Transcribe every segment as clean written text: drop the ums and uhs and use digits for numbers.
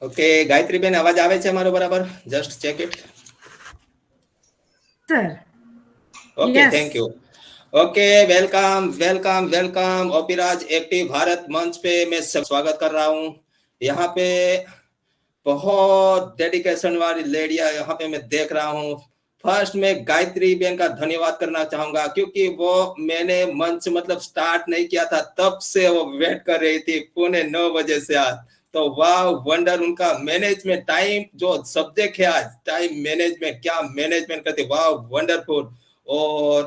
Okay Gayatriben અવાજ આવે છે મારો બરાબર? Just check it. Sir. Okay Yes. Thank you. Okay welcome welcome welcome ओपीराज एक्टिव भारत मंच पे मैं सब स्वागत कर रहा हूँ. यहाँ पे बहुत डेडिकेशन वाली लेडियां यहाँ पे मैं देख रहा हूँ. फर्स्ट में गायत्री बेन का धन्यवाद करना चाहूंगा क्योंकि वो मैंने मंच मतलब स्टार्ट नहीं किया था तब से वो वेट कर रही थी 9:45 से आज. तो वाह वंडर उनका मैनेजमेंट टाइम जो सब्जेक्ट है आज टाइम मैनेजमेंट क्या मैनेजमेंट करते वाह वंडरफुल. और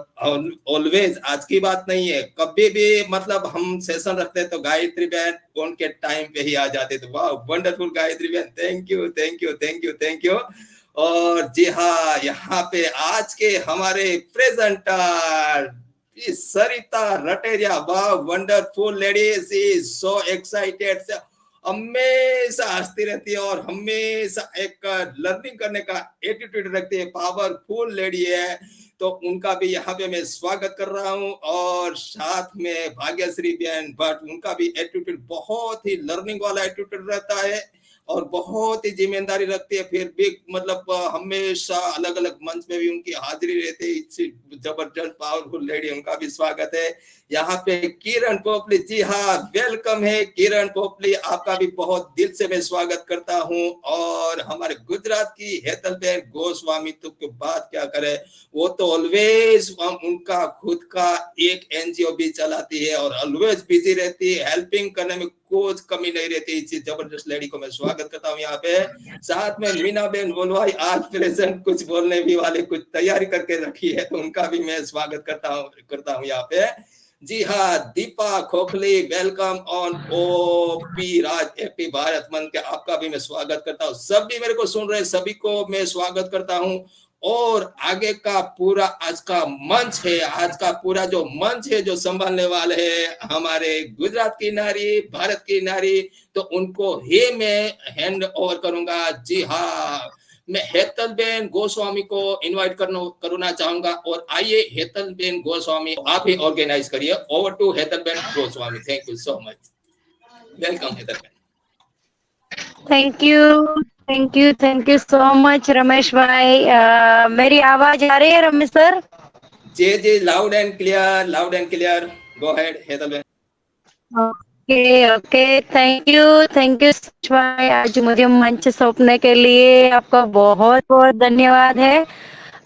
ऑलवेज आज की बात नहीं है कभी भी मतलब हम सेशन रखते हैं तो गायत्री बहन उनके टाइम पे ही आ जाते तो वाह वंडरफुल गायत्री बहन thank you thank you thank you thank you. और जी हाँ यहाँ पे आज के हमारे प्रेजेंटर सरिता रटेरिया वाह wonderful ladies is so excited से हमेशा हंसती रहती है और हमेशा एक लर्निंग करने का एटीट्यूड रखती है पावरफुल लेडी है. तो उनका भी यहाँ पे मैं स्वागत कर रहा हूँ और साथ में भाग्यश्री बहन भट्ट उनका भी एटीट्यूड बहुत ही लर्निंग वाला एटीट्यूड रहता है और बहुत ही जिम्मेदारी रखती है फिर भी मतलब हमेशा अलग अलग मंच में भी उनकी हाजिरी रहती है. जबरदस्त पावरफुल लेडी उनका भी स्वागत है. यहाँ पे किरण पोपली जी हाँ वेलकम है किरण पोपली आपका भी बहुत दिल से मैं स्वागत करता हूँ. और हमारे गुजरात की हेतल बहन गोस्वामी तो की बात क्या करे वो तो ऑलवेज उनका खुद का एक एनजीओ भी चलाती है और ऑलवेज बिजी रहती है हेल्पिंग करने में कुछ कमी नहीं रहती. इसी जबरदस्त लेडी को मैं स्वागत करता हूँ यहाँ पे. साथ में मीना बेन बोलवाई आज प्रेजेंट कुछ बोलने भी वाले कुछ तैयारी करके रखी है तो उनका भी मैं स्वागत करता हूँ यहाँ पे. जी हाँ दीपा खोखली welcome on OP Raj active Bharat मंच के आपका भी मैं स्वागत करता हूँ. सभी मेरे को सुन रहे सभी को मैं स्वागत करता हूँ. और आगे का पूरा आज का मंच है आज का पूरा जो मंच है जो संभालने वाले हैं हमारे गुजरात की नारी भारत की नारी तो उनको ही मैं हैंड ओवर करूंगा. जी हाँ मैं हेतल बेन गोस्वामी को इनवाइट करना चाहूंगा और आइए हेतल बेन गोस्वामी आप ही ऑर्गेनाइज करिए. Over to Hetal ben Goswami. Thank you so much. Welcome Hetal ben. Thank you so much Ramesh bhai. मेरी आवाज आ रही है रमेश सर? जी जी loud and clear go ahead Hetal ben. Okay thank you bhai. आज मुझे मंच सौंपने के लिए आपका बहुत बहुत धन्यवाद है.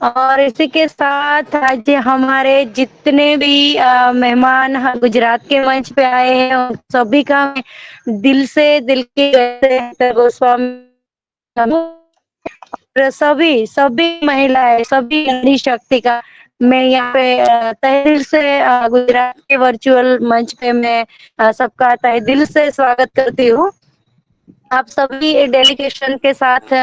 और इसी के साथ आज हमारे जितने भी मेहमान गुजरात के मंच पे आए हैं उन सभी का मैं दिल के गोस्वामी सभी महिलाएं सभी नारी शक्ति का मैं यहाँ पे तहे दिल से गुजरात के वर्चुअल मंच पे मैं सबका तहे दिल से स्वागत करती हूँ. आप सभी डेलीगेशन के साथ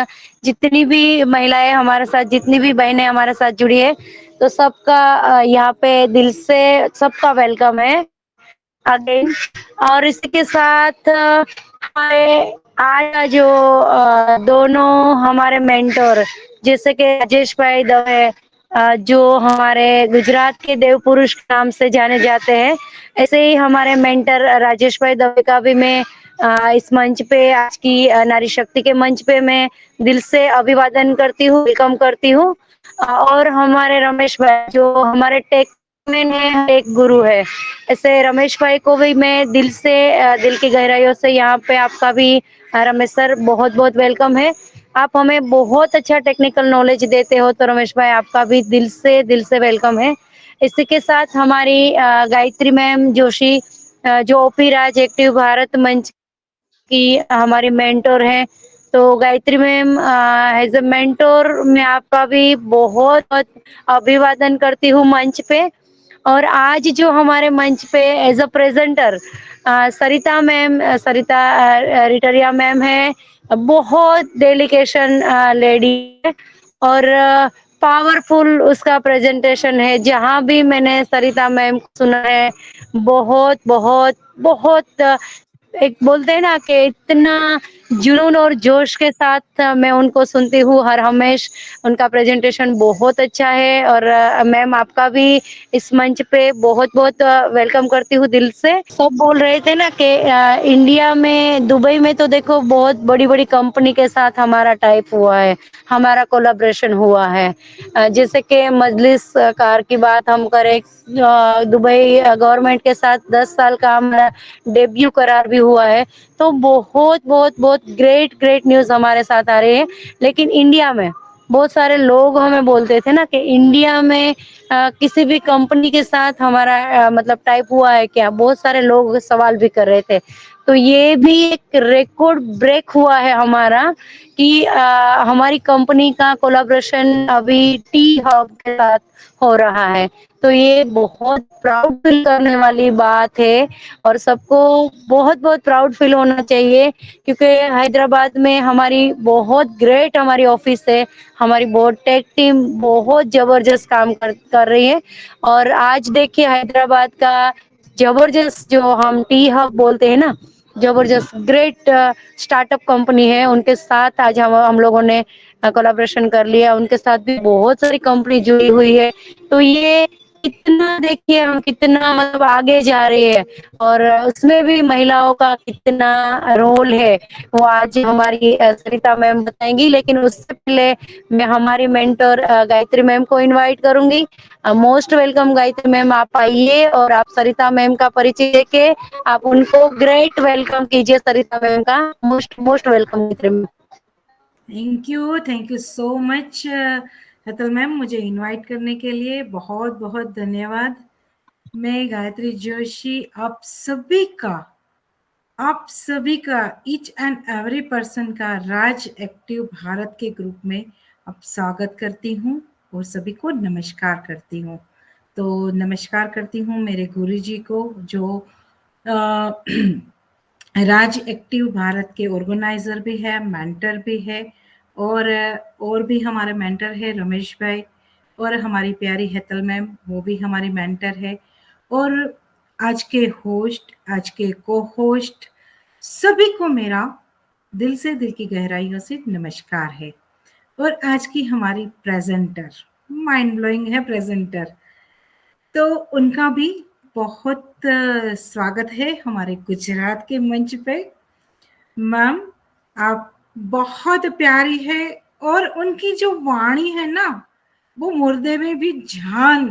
जितनी भी महिलाएं हमारे साथ जितनी भी बहनें हमारे साथ जुड़ी है तो सबका यहाँ पे दिल से सबका वेलकम है अगेन. और इसी के साथ हमारे आज जो दोनों हमारे मेंटोर जैसे कि राजेश भाई दवे जो हमारे गुजरात के देव पुरुष नाम से जाने जाते हैं ऐसे ही हमारे मेंटर राजेश भाई दवे का भी मैं इस मंच पे आज की नारी शक्ति के मंच पे मैं दिल से अभिवादन करती हूँ वेलकम करती हूँ. और हमारे रमेश भाई जो हमारे टेक मैन है एक गुरु है ऐसे रमेश भाई को भी मैं दिल की गहराइयों से यहाँ पे आपका भी रमेश सर बहुत बहुत वेलकम है. आप हमें बहुत अच्छा टेक्निकल नॉलेज देते हो तो रमेश भाई आपका भी दिल से वेलकम है. इसी के साथ हमारी गायत्री मैम जोशी जो ओपी राज एक्टिव भारत मंच की हमारी मेंटोर हैं तो Gayatri ma'am as a mentor मैं आपका भी बहुत बहुत अभिवादन करती हूँ मंच पे. और आज जो हमारे मंच पे as a presenter Sarita Ritaria ma'am है. बहुत डेलीकेशन लेडी है और पावरफुल उसका प्रेजेंटेशन है. जहाँ भी मैंने सरिता मैम को सुना है बहुत बहुत बहुत एक बोलते हैं ना कि इतना जुनून और जोश के साथ मैं उनको सुनती हूँ हर हमेश। उनका प्रेजेंटेशन बहुत अच्छा है और मैम आपका भी इस मंच पे बहुत-बहुत वेलकम करती हूँ दिल से। सब बोल रहे थे ना कि इंडिया में दुबई में तो देखो बहुत बड़ी-बड़ी कंपनी के साथ हमारा टाइप हुआ है, हमारा कोलैबोरेशन हुआ है। जैसे कि मजलिस कार की बात हम करें, दुबई गवर्नमेंट के साथ 10 साल का हमारा डेब्यू करार भी हुआ है। तो बहुत ग्रेट ग्रेट न्यूज़ हमारे साथ आ रही है। लेकिन इंडिया में बहुत सारे लोग हमें बोलते थे ना कि इंडिया में किसी भी कंपनी के साथ हमारा मतलब टाइप हुआ है क्या? बहुत सारे लोग सवाल भी कर रहे थे। तो ये भी एक रिकॉर्ड ब्रेक हुआ है हमारा कि हमारी कंपनी का कोलैबोरेशन अभी टी हब के साथ हो रहा है। तो ये बहुत प्राउड फील करने वाली बात है और सबको बहुत-बहुत प्राउड फील होना चाहिए क्योंकि हैदराबाद में हमारी बहुत ग्रेट हमारी ऑफिस है, हमारी बहुत टेक टीम बहुत ज़बरदस्त काम कर रही है और आज देखिए हैदराबाद का ज़बरदस्त जो हम टी हब बोलते हैं ना, ज़बरदस्त ग्रेट स्टार्टअप कंपनी है, उनके साथ आज हम लोगों ने कोलैबोरेशन कर लिया, उनके साथ भी बहुत सारी कंपनी जुड़ी हुई है। तो ये कितना देखिए हम कितना मतलब आगे जा रही है और उसमें भी महिलाओं का कितना रोल है, वो आज हमारी सरिता मैम बताएँगी। लेकिन उससे पहले मैं हमारी मेंटर गायत्री मैम को इनवाइट करूँगी। मोस्ट वेलकम गायत्री मैम, आप आइए और आप सरिता मैम का परिचय देके आप उनको ग्रेट वेलकम कीजिए सरिता मैम का। Most most welcome Gayatri ma'am. Thank you so much Hetal ma'am, मुझे इनवाइट करने के लिए बहुत बहुत धन्यवाद। मैं गायत्री जोशी आप सभी का ईच एंड एवरी पर्सन का राज एक्टिव भारत के ग्रुप में अब स्वागत करती हूँ और सभी को नमस्कार करती हूँ। तो नमस्कार करती हूँ मेरे गुरुजी को जो राज एक्टिव भारत के ऑर्गेनाइजर भी है, मेंटर भी है और भी हमारे मेंटर है रमेश भाई और हमारी प्यारी हेतल मैम, वो भी हमारी मेंटर है और आज के होस्ट, आज के को होस्ट सभी को मेरा दिल से, दिल की गहराइयों से नमस्कार है। और आज की हमारी प्रेजेंटर, माइंड ब्लोइंग है प्रेजेंटर, तो उनका भी बहुत स्वागत है हमारे गुजरात के मंच पे। मैम आप बहुत प्यारी है और उनकी जो वाणी है ना, वो मुर्दे में भी जान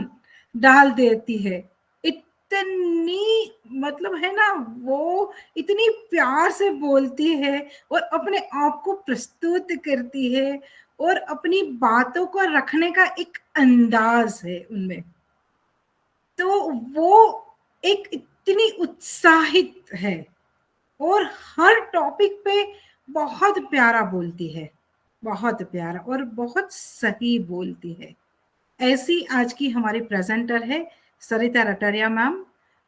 डाल देती है। इतनी मतलब है ना, वो इतनी प्यार से बोलती है और अपने आप को प्रस्तुत करती है और अपनी बातों को रखने का एक अंदाज है उनमें। तो वो एक इतनी उत्साहित है और हर टॉपिक पे बहुत प्यारा बोलती है, बहुत प्यारा और बहुत सही बोलती है। ऐसी आज की हमारी प्रेजेंटर है सरिता रटरिया मैम।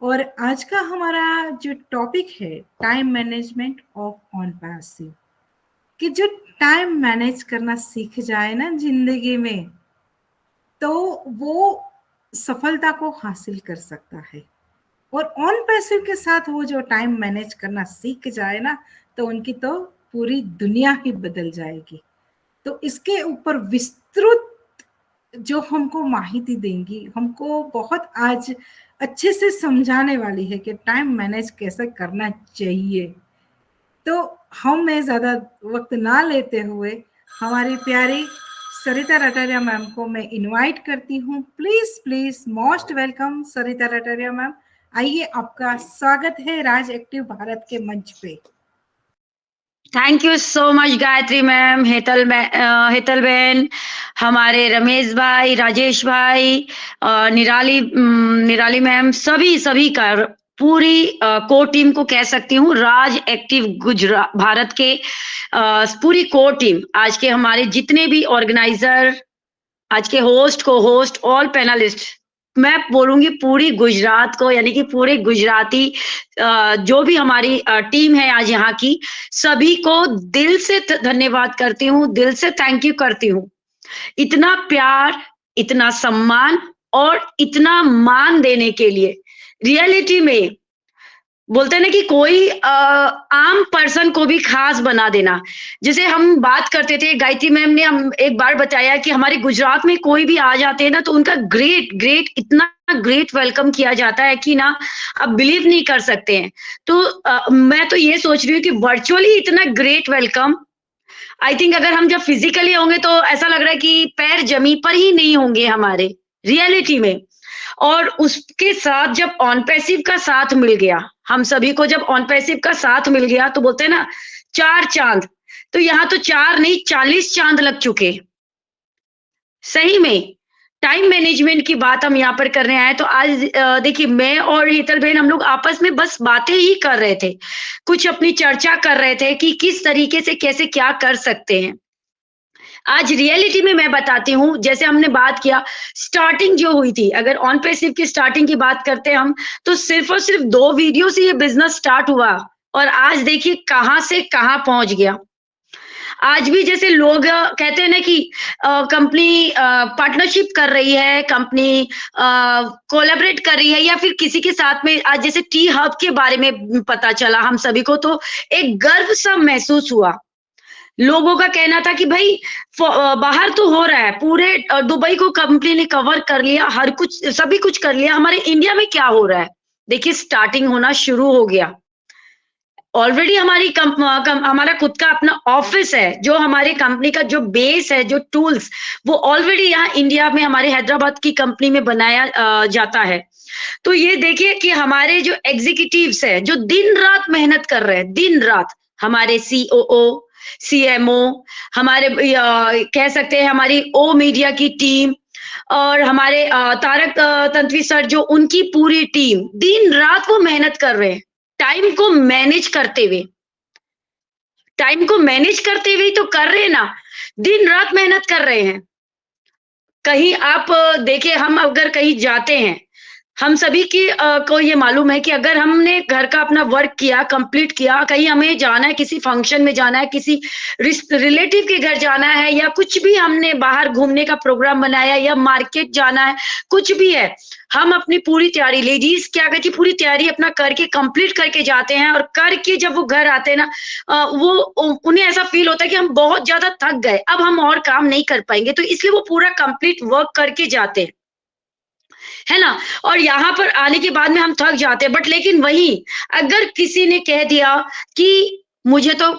और आज का हमारा जो टॉपिक है time management of on passive, कि जो टाइम मैनेज करना सीख जाए ना जिंदगी में, तो वो सफलता को हासिल कर सकता है। और ऑन पैसिव के साथ वो जो टाइम मैनेज करना सीख जाए ना, तो उनकी तो पूरी दुनिया ही बदल जाएगी। तो इसके ऊपर विस्तृत जो हमको माहिती देंगी, हमको बहुत आज अच्छे से समझाने वाली है कि टाइम मैनेज कैसे करना चाहिए। तो हम में ज़्यादा वक्त ना लेते हुए हमारी प्यारी सरिता रटरिया मैम को मैं इनवाइट करती हूँ। Please please most welcome Sarita Ratariya ma'am, आइए आपका स्वागत है राज एक्टिव भारत के मंच पे। Thank you so much Gayatri ma'am, Hetal बहन, हमारे रमेश भाई, राजेश भाई, निराली मैम, सभी का पूरी कोर टीम को कह सकती हूँ। राज एक्टिव गुजरात भारत के पूरी कोर टीम, आज के हमारे जितने भी ऑर्गेनाइजर, आज के होस्ट, को होस्ट, ऑल पैनलिस्ट, मैं बोलूंगी पूरी गुजरात को, यानी कि पूरे गुजराती जो भी हमारी टीम है आज यहाँ की, सभी को दिल से धन्यवाद करती हूँ, दिल से थैंक यू करती हूँ। इतना प्यार, इतना सम्मान और इतना मान देने के लिए। रियलिटी में बोलते हैं ना कि कोई आम पर्सन को भी खास बना देना। जैसे हम बात करते थे, गायत्री मैम ने हम एक बार बताया कि हमारे गुजरात में कोई भी आ जाते हैं ना तो उनका ग्रेट इतना ग्रेट वेलकम किया जाता है कि ना आप बिलीव नहीं कर सकते हैं। तो मैं तो ये सोच रही हूँ कि वर्चुअली इतना ग्रेट वेलकम, आई थिंक अगर हम जब फिजिकली होंगे तो ऐसा लग रहा है कि पैर जमीन पर ही नहीं होंगे हमारे रियलिटी में। और उसके साथ जब ऑन पैसिव का साथ मिल गया, हम सभी को जब ऑन पैसिव का साथ मिल गया तो बोलते हैं ना 4 चांद, तो यहाँ तो 4 नहीं 40 चांद लग चुके। सही में टाइम मैनेजमेंट की बात हम यहाँ पर कर रहे हैं। तो आज देखिए मैं और हीतल बहन हम लोग आपस में बस बातें ही कर रहे थे, कुछ अपनी चर्चा कर रहे थे कि किस तरीके से कैसे क्या कर सकते हैं। आज रियलिटी में मैं बताती हूँ, जैसे हमने बात किया स्टार्टिंग जो हुई थी, अगर ऑन पैसिव की स्टार्टिंग की बात करते हैं हम, तो सिर्फ और सिर्फ 2 वीडियो से ये बिजनेस स्टार्ट हुआ और आज देखिए कहाँ से कहाँ पहुंच गया। आज भी जैसे लोग कहते हैं ना कि कंपनी पार्टनरशिप कर रही है, कंपनी कोलैबोरेट कर रही है या फिर किसी के साथ में, आज जैसे टी हब के बारे में पता चला हम सभी को तो एक गर्व सा महसूस हुआ। लोगों का कहना था कि भाई बाहर तो हो रहा है, पूरे दुबई को कंपनी ने कवर कर लिया, हर कुछ सभी कुछ कर लिया, हमारे इंडिया में क्या हो रहा है। देखिए स्टार्टिंग होना शुरू हो गया। ऑलरेडी हमारी हमारा खुद का अपना ऑफिस है, जो हमारे कंपनी का जो बेस है, जो टूल्स वो ऑलरेडी यहाँ इंडिया में हमारे हैदराबाद की कंपनी में बनाया जाता है। तो ये देखिए कि हमारे जो एग्जीक्यूटिव्स है जो दिन रात मेहनत कर रहे हैं, दिन रात, हमारे COO CMO, हमारे कह सकते हैं हमारी ओ मीडिया की टीम और हमारे तारक तंत्री सर, जो उनकी पूरी टीम दिन रात वो मेहनत कर रहे हैं टाइम को मैनेज करते हुए। टाइम को मैनेज करते हुए तो कर रहे हैं ना, दिन रात मेहनत कर रहे हैं। कहीं आप देखिए, हम अगर कहीं जाते हैं, हम सभी की को ये मालूम है कि अगर हमने घर का अपना वर्क किया, कंप्लीट किया, कहीं हमें जाना है, किसी फंक्शन में जाना है, किसी रिलेटिव के घर जाना है, या कुछ भी हमने बाहर घूमने का प्रोग्राम बनाया या मार्केट जाना है, कुछ भी है, हम अपनी पूरी तैयारी, लेडीज क्या करती, पूरी तैयारी अपना करके कंप्लीट करके जाते हैं और करके जब वो घर आते हैं ना, वो उन्हें ऐसा फील होता है कि हम बहुत ज्यादा थक गए, अब हम और काम नहीं कर पाएंगे, तो इसलिए वो पूरा कंप्लीट वर्क करके जाते हैं, है ना। और यहाँ पर आने के बाद में हम थक जाते हैं। बट लेकिन वही अगर किसी ने कह दिया कि मुझे तो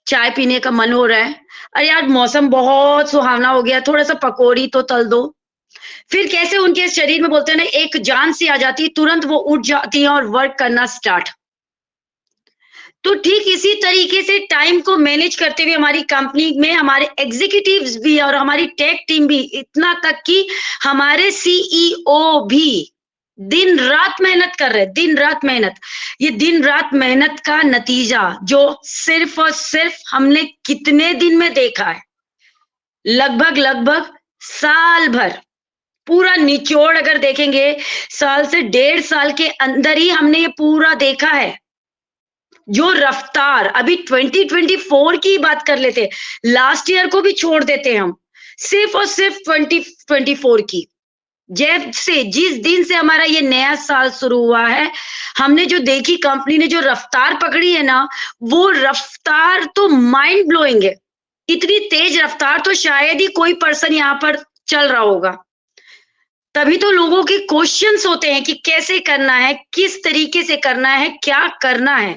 चाय पीने का मन हो रहा है, अरे यार मौसम बहुत सुहावना हो गया, थोड़ा सा पकौड़ी तो तल दो, फिर कैसे उनके शरीर में बोलते हैं ना एक जान सी आ जाती है, तुरंत वो उठ जाती है और वर्क करना स्टार्ट। तो ठीक इसी तरीके से टाइम को मैनेज करते हुए हमारी कंपनी में हमारे एग्जीक्यूटिव्स भी और हमारी टेक टीम भी, इतना तक कि हमारे CEO भी दिन रात मेहनत कर रहे हैं, दिन रात मेहनत। ये दिन रात मेहनत का नतीजा जो सिर्फ और सिर्फ हमने कितने दिन में देखा है, लगभग साल भर, पूरा निचोड़ अगर देखेंगे साल से 1.5 साल के अंदर ही हमने ये पूरा देखा है। जो रफ्तार, अभी 2024 की बात कर लेते हैं, लास्ट ईयर को भी छोड़ देते हैं हम, सिर्फ और सिर्फ 2024 की, जब से जिस दिन से हमारा ये नया साल शुरू हुआ है, हमने जो देखी कंपनी ने जो रफ्तार पकड़ी है ना, वो रफ्तार तो माइंड ब्लोइंग है। इतनी तेज रफ्तार तो शायद ही कोई पर्सन यहाँ पर चल रहा होगा। तभी तो लोगों के क्वेश्चंस होते हैं कि कैसे करना है, किस तरीके से करना है, क्या करना है,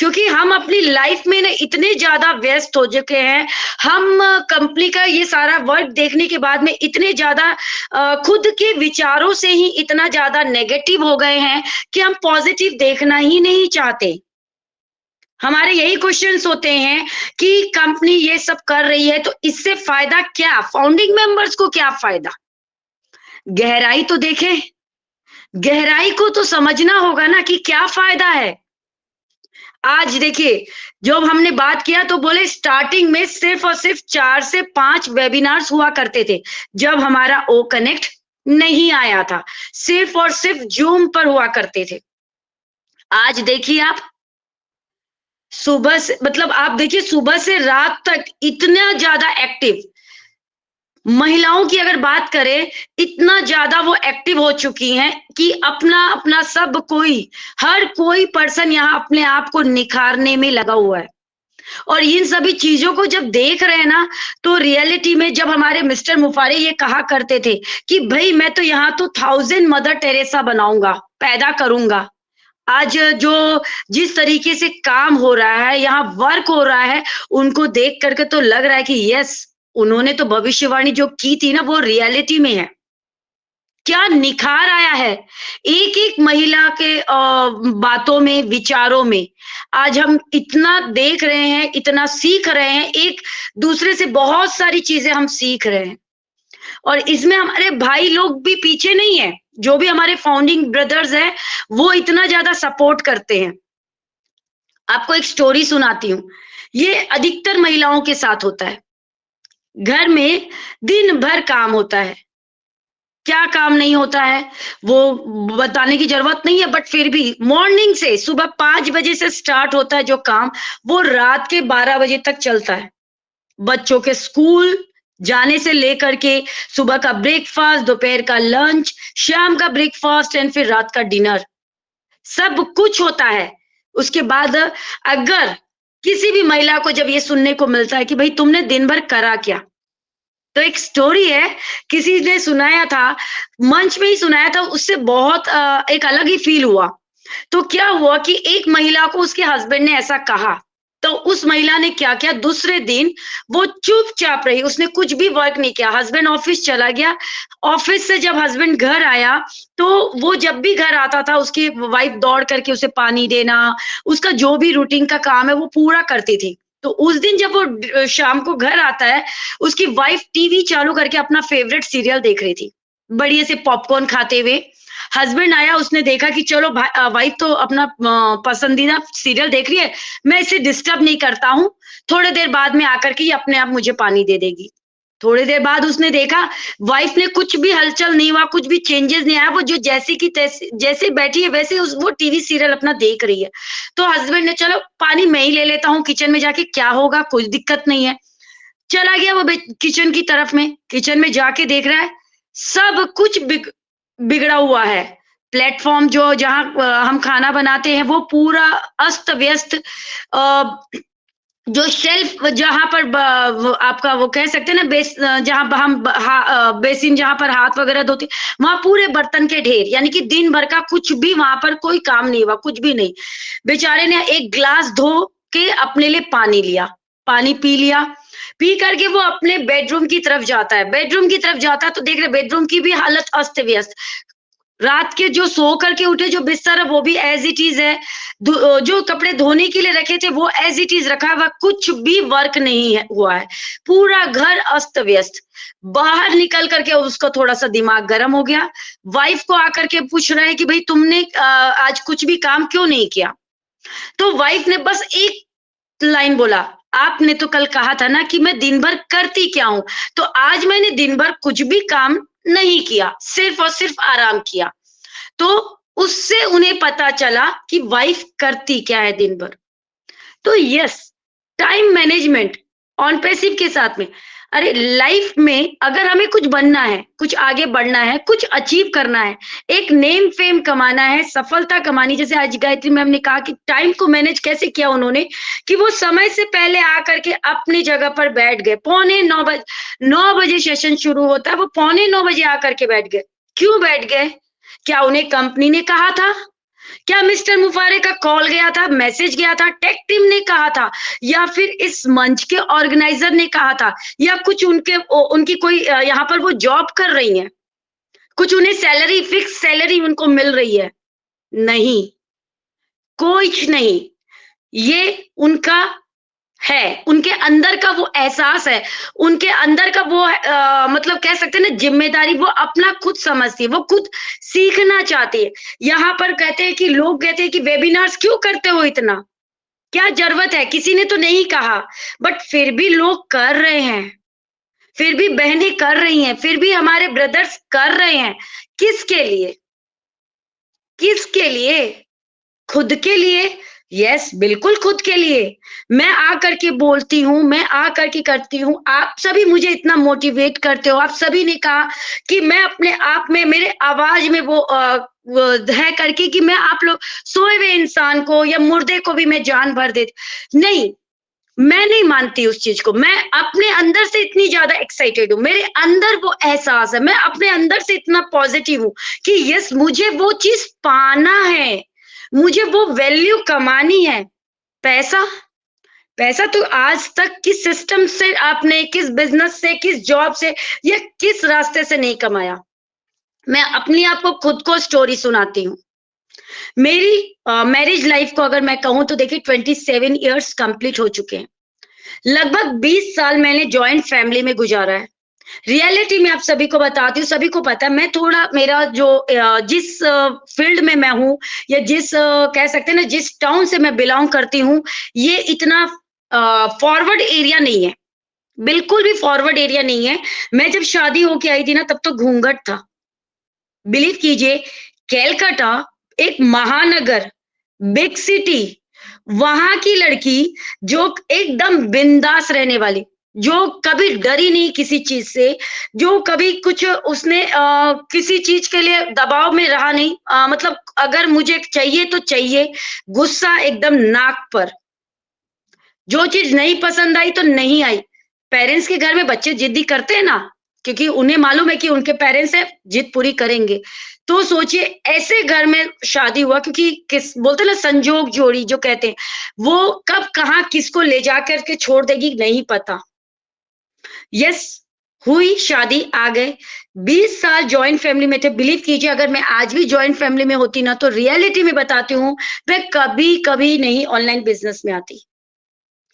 क्योंकि हम अपनी लाइफ में ना इतने ज्यादा व्यस्त हो चुके हैं, हम कंपनी का ये सारा वर्क देखने के बाद में इतने ज्यादा खुद के विचारों से ही इतना ज्यादा नेगेटिव हो गए हैं कि हम पॉजिटिव देखना ही नहीं चाहते। हमारे यही क्वेश्चंस होते हैं कि कंपनी ये सब कर रही है तो इससे फायदा क्या, फाउंडिंग मेंबर्स को क्या फायदा। गहराई तो देखें, गहराई को तो समझना होगा ना कि क्या फायदा है। आज देखिए, जब हमने बात किया तो बोले स्टार्टिंग में सिर्फ और सिर्फ 4 से 5 वेबिनार्स हुआ करते थे, जब हमारा ओ कनेक्ट नहीं आया था, सिर्फ और सिर्फ जूम पर हुआ करते थे। आज देखिए आप, सुबह से, मतलब आप देखिए सुबह से रात तक इतना ज्यादा एक्टिव, महिलाओं की अगर बात करें, इतना ज्यादा वो एक्टिव हो चुकी हैं कि अपना अपना सब कोई, हर कोई पर्सन यहाँ अपने आप को निखारने में लगा हुआ है। और इन सभी चीजों को जब देख रहे हैं ना, तो रियलिटी में जब हमारे मिस्टर मुफारे ये कहा करते थे कि भाई मैं तो यहाँ तो 1000 मदर टेरेसा बनाऊंगा, पैदा करूंगा। आज जो जिस तरीके से काम हो रहा है, यहाँ वर्क हो रहा है, उनको देख करके तो लग रहा है कि यस, उन्होंने तो भविष्यवाणी जो की थी ना, वो रियलिटी में है। क्या निखार आया है एक एक महिला के बातों में, विचारों में। आज हम इतना देख रहे हैं, इतना सीख रहे हैं, एक दूसरे से बहुत सारी चीजें हम सीख रहे हैं। और इसमें हमारे भाई लोग भी पीछे नहीं है, जो भी हमारे फाउंडिंग ब्रदर्स हैं, वो इतना ज्यादा सपोर्ट करते हैं। आपको एक स्टोरी सुनाती हूँ। ये अधिकतर महिलाओं के साथ होता है। घर में दिन भर काम होता है, क्या काम नहीं होता है वो बताने की जरूरत नहीं है, बट फिर भी मॉर्निंग से सुबह 5 बजे से स्टार्ट होता है जो काम, वो रात के 12 बजे तक चलता है। बच्चों के स्कूल जाने से लेकर के सुबह का ब्रेकफास्ट, दोपहर का लंच, शाम का ब्रेकफास्ट एंड फिर रात का डिनर, सब कुछ होता है। उसके बाद अगर किसी भी महिला को जब ये सुनने को मिलता है कि भाई तुमने दिन भर करा क्या, तो एक स्टोरी है, किसी ने सुनाया था, मंच में ही सुनाया था, उससे बहुत एक अलग ही फील हुआ। तो क्या हुआ कि एक महिला को उसके हस्बैंड ने ऐसा कहा, तो उस महिला ने क्या किया, दूसरे दिन वो चुपचाप रही, उसने कुछ भी वर्क नहीं किया। हस्बैंड ऑफिस चला गया, ऑफिस से जब हस्बैंड घर आया, तो वो जब भी घर आता था, उसकी वाइफ दौड़ करके उसे पानी देना, उसका जो भी रूटीन का काम है वो पूरा करती थी। तो उस दिन जब वो शाम को घर आता है, उसकी वाइफ टीवी चालू करके अपना फेवरेट सीरियल देख रही थी, बढ़िया से पॉपकॉर्न खाते हुए। हस्बैंड आया, उसने देखा कि चलो वाइफ तो अपना पसंदीदा सीरियल देख रही है, मैं इसे डिस्टर्ब नहीं करता हूँ, थोड़ी देर बाद में आकर के ये अपने आप मुझे पानी दे देगी। थोड़ी देर बाद उसने देखा वाइफ ने कुछ भी हलचल नहीं हुआ, कुछ भी चेंजेस नहीं आया, वो जो जैसे की तैसे जैसे बैठी है वैसे वो टीवी सीरियल अपना देख रही है। तो हस्बैंड ने चलो पानी मैं ही ले लेता हूँ किचन में जाके, क्या होगा, कोई दिक्कत नहीं है। चला गया वो किचन की तरफ में, किचन में जाके देख रहा है सब कुछ बिगड़ा हुआ है। प्लेटफॉर्म जो जहाँ हम खाना बनाते हैं वो पूरा अस्त व्यस्त, जो शेल्फ जहां पर आपका वो कह सकते हैं ना, जहां हम बेसिन जहां पर हाथ वगैरह धोते, वहां पूरे बर्तन के ढेर, यानी कि दिन भर का कुछ भी वहां पर कोई काम नहीं हुआ, कुछ भी नहीं। बेचारे ने एक ग्लास धो के अपने लिए पानी लिया, पानी पी लिया, पी करके वो अपने बेडरूम की तरफ जाता है। बेडरूम की तरफ जाता है तो देख रहे बेडरूम की भी हालत अस्त व्यस्त, रात के जो सो करके उठे जो बिस्तर है वो भी एज इट इज है, जो कपड़े धोने के लिए रखे थे वो एज इट इज रखा हुआ, कुछ भी वर्क नहीं हुआ है, पूरा घर अस्त व्यस्त। बाहर निकल करके उसका थोड़ा सा दिमाग गर्म हो गया, वाइफ को आकर के पूछ रहा है कि भाई तुमने आज कुछ भी काम क्यों नहीं किया। तो वाइफ ने बस एक लाइन बोला, आपने तो कल कहा था ना कि मैं दिन भर करती क्या हूं, तो आज मैंने दिन भर कुछ भी काम नहीं किया, सिर्फ और सिर्फ आराम किया। तो उससे उन्हें पता चला कि वाइफ करती क्या है दिन भर। तो yes, time management on passive के साथ में, अरे लाइफ में अगर हमें कुछ बनना है, कुछ आगे बढ़ना है, कुछ अचीव करना है, एक नेम फेम कमाना है, सफलता कमानी, जैसे आज गायत्री मैम ने कहा कि टाइम को मैनेज कैसे किया उन्होंने, कि वो समय से पहले आकर के अपनी जगह पर बैठ गए। 9:45 बजे सेशन शुरू होता है, वो 8:45 आकर के बैठ गए। क्यों बैठ गए? क्या उन्हें कंपनी ने कहा था? क्या मिस्टर मुफारे का कॉल गया था, मैसेज गया था, टेक टीम ने कहा था, या फिर इस मंच के ऑर्गेनाइजर ने कहा था, या कुछ उनकी कोई यहाँ पर वो जॉब कर रही हैं, कुछ उन्हें सैलरी, फिक्स सैलरी उनको मिल रही है? नहीं, कुछ नहीं। ये उनका है, उनके अंदर का वो एहसास है, उनके अंदर का वो मतलब कह सकते हैं ना जिम्मेदारी, वो अपना खुद समझती है, वो खुद सीखना चाहती है। यहाँ पर कहते हैं कि लोग कहते हैं कि वेबिनार्स क्यों करते हो इतना, क्या जरूरत है? किसी ने तो नहीं कहा, बट फिर भी लोग कर रहे हैं, फिर भी बहनें कर रही हैं, फिर भी हमारे ब्रदर्स कर रहे हैं। किसके लिए? किसके लिए? खुद के लिए, यस, बिल्कुल खुद के लिए। मैं आकर के बोलती हूँ, मैं आकर के करती हूँ। आप सभी मुझे इतना मोटिवेट करते हो। आप सभी ने कहा कि मैं अपने आप में, मेरे आवाज़ में वो है करके कि मैं आप लोग सोए हुए इंसान को या मुर्दे को भी मैं जान भर देती। नहीं, मैं नहीं मानती उस चीज़ को। मैं अपने अंदर से इतनी ज़्यादा एक्साइटेड हूँ। मेरे अंदर वो एहसास है। मैं अपने अंदर से इतना पॉज़िटिव हूँ कि यस, मुझे वो चीज़ पाना है। मुझे वो वैल्यू कमानी है। पैसा पैसा तो आज तक किस सिस्टम से आपने, किस बिजनेस से, किस जॉब से या किस रास्ते से नहीं कमाया। मैं अपनी आपको खुद को स्टोरी सुनाती हूँ। मेरी मैरिज लाइफ को अगर मैं कहूँ तो देखिए 27 इयर्स कंप्लीट हो चुके हैं। लगभग 20 साल मैंने जॉइंट फैमिली में गुजारा है। रियलिटी में आप सभी को बताती हूँ, सभी को पता है, मैं थोड़ा, मेरा जो जिस फील्ड में मैं हूँ या जिस कह सकते हैं ना, जिस टाउन से मैं बिलोंग करती हूँ, ये इतना फॉरवर्ड एरिया नहीं है। बिल्कुल भी फॉरवर्ड एरिया नहीं है। मैं जब शादी होके आई थी ना, तब तो घूंघट था। बिलीव कीजिए, कैलकाटा एक महानगर, बिग सिटी, वहां की लड़की जो एकदम बिंदास रहने वाली, जो कभी डरी नहीं किसी चीज से, जो कभी कुछ उसने किसी चीज के लिए दबाव में रहा नहीं। मतलब अगर मुझे चाहिए तो चाहिए, गुस्सा एकदम नाक पर। जो चीज नहीं पसंद आई तो नहीं आई। पेरेंट्स के घर में बच्चे जिद्दी करते हैं ना, क्योंकि उन्हें मालूम है कि उनके पेरेंट्स है, जिद पूरी करेंगे। तो सोचिए ऐसे घर में शादी हुआ, क्योंकि किस बोलते हैं ना, संजोग जोड़ी जो कहते हैं, वो कब कहाँ किसको ले जाकर के छोड़ देगी नहीं पता। यस, हुई शादी, आ गए। 20 साल जॉइंट फैमिली में थे। बिलीव कीजिए, अगर मैं आज भी जॉइंट फैमिली में होती ना, तो रियलिटी में बताती हूँ, मैं कभी कभी नहीं ऑनलाइन बिजनेस में आती।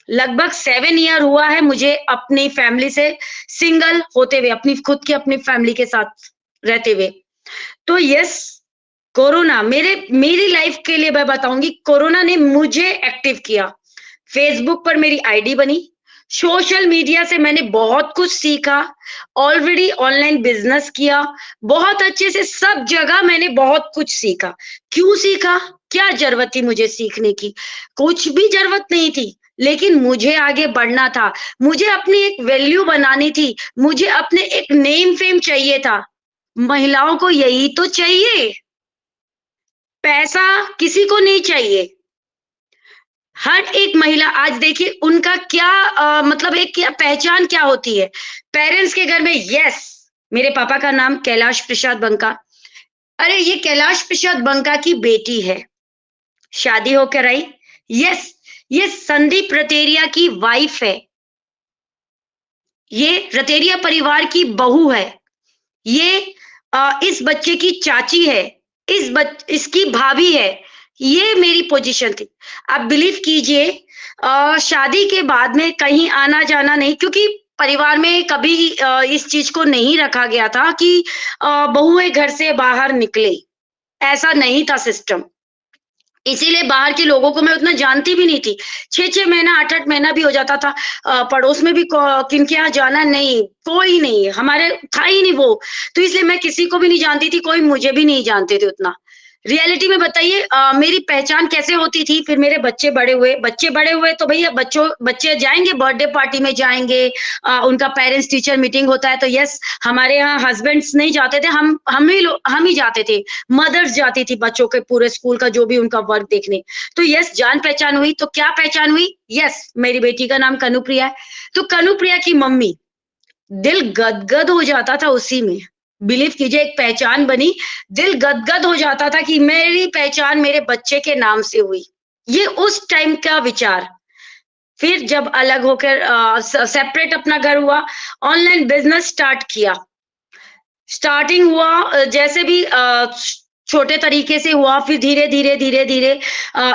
लगभग 7 ईयर हुआ है मुझे अपनी फैमिली से सिंगल होते हुए, अपनी खुद की अपनी फैमिली के साथ रहते हुए। तो यस, कोरोना मेरी लाइफ के लिए मैं बताऊंगी, कोरोना ने मुझे एक्टिव किया। फेसबुक पर मेरी आईडी बनी। सोशल मीडिया से मैंने बहुत कुछ सीखा। ऑलरेडी ऑनलाइन बिजनेस किया। बहुत अच्छे से सब जगह मैंने बहुत कुछ सीखा। क्यों सीखा? क्या जरूरत थी मुझे सीखने की? कुछ भी जरूरत नहीं थी। लेकिन मुझे आगे बढ़ना था। मुझे अपनी एक वैल्यू बनानी थी। मुझे अपने एक नेम फेम चाहिए था। महिलाओं को यही तो चाहिए। पैसा किसी को नहीं चाहिए। हर एक महिला आज देखिए उनका क्या मतलब एक क्या पहचान क्या होती है। पेरेंट्स के घर में, यस, मेरे पापा का नाम कैलाश प्रसाद बंका। अरे ये कैलाश प्रसाद बंका की बेटी है, शादी होकर आई। यस, ये संदीप रतेरिया की वाइफ है। ये रतेरिया परिवार की बहू है। ये इस बच्चे की चाची है। इसकी भाभी है। ये मेरी पोजीशन थी। आप बिलीव कीजिए, शादी के बाद में कहीं आना जाना नहीं, क्योंकि परिवार में कभी इस चीज को नहीं रखा गया था कि बहुएं घर से बाहर निकले। ऐसा नहीं था सिस्टम। इसीलिए बाहर के लोगों को मैं उतना जानती भी नहीं थी। 6-6 महीना, 8-8 महीना भी हो जाता था। पड़ोस में भी किनके यहाँ जाना नहीं, कोई नहीं, हमारे था ही नहीं वो। तो इसलिए मैं किसी को भी नहीं जानती थी, कोई मुझे भी नहीं जानते थे उतना। रियलिटी में बताइए मेरी पहचान कैसे होती थी। फिर मेरे बच्चे बड़े हुए तो भैया बच्चे जाएंगे बर्थडे पार्टी में जाएंगे। उनका पेरेंट्स टीचर मीटिंग होता है तो यस, हमारे यहाँ हस्बैंड्स नहीं जाते थे, हम ही जाते थे। मदर्स जाती थी बच्चों के पूरे स्कूल का जो भी उनका वर्क देखने। तो यस, जान पहचान हुई। तो क्या पहचान हुई? यस, मेरी बेटी का नाम कनुप्रिया है। तो कनुप्रिया की मम्मी, दिल गदगद हो जाता था उसी में। बिलीव कीजिए, एक पहचान बनी। दिल गदगद हो जाता था कि मेरी पहचान मेरे बच्चे के नाम से हुई। ये उस टाइम का विचार। फिर जब अलग होकर सेपरेट अपना घर हुआ, ऑनलाइन बिजनेस स्टार्ट किया। स्टार्टिंग हुआ जैसे भी छोटे तरीके से हुआ। फिर धीरे धीरे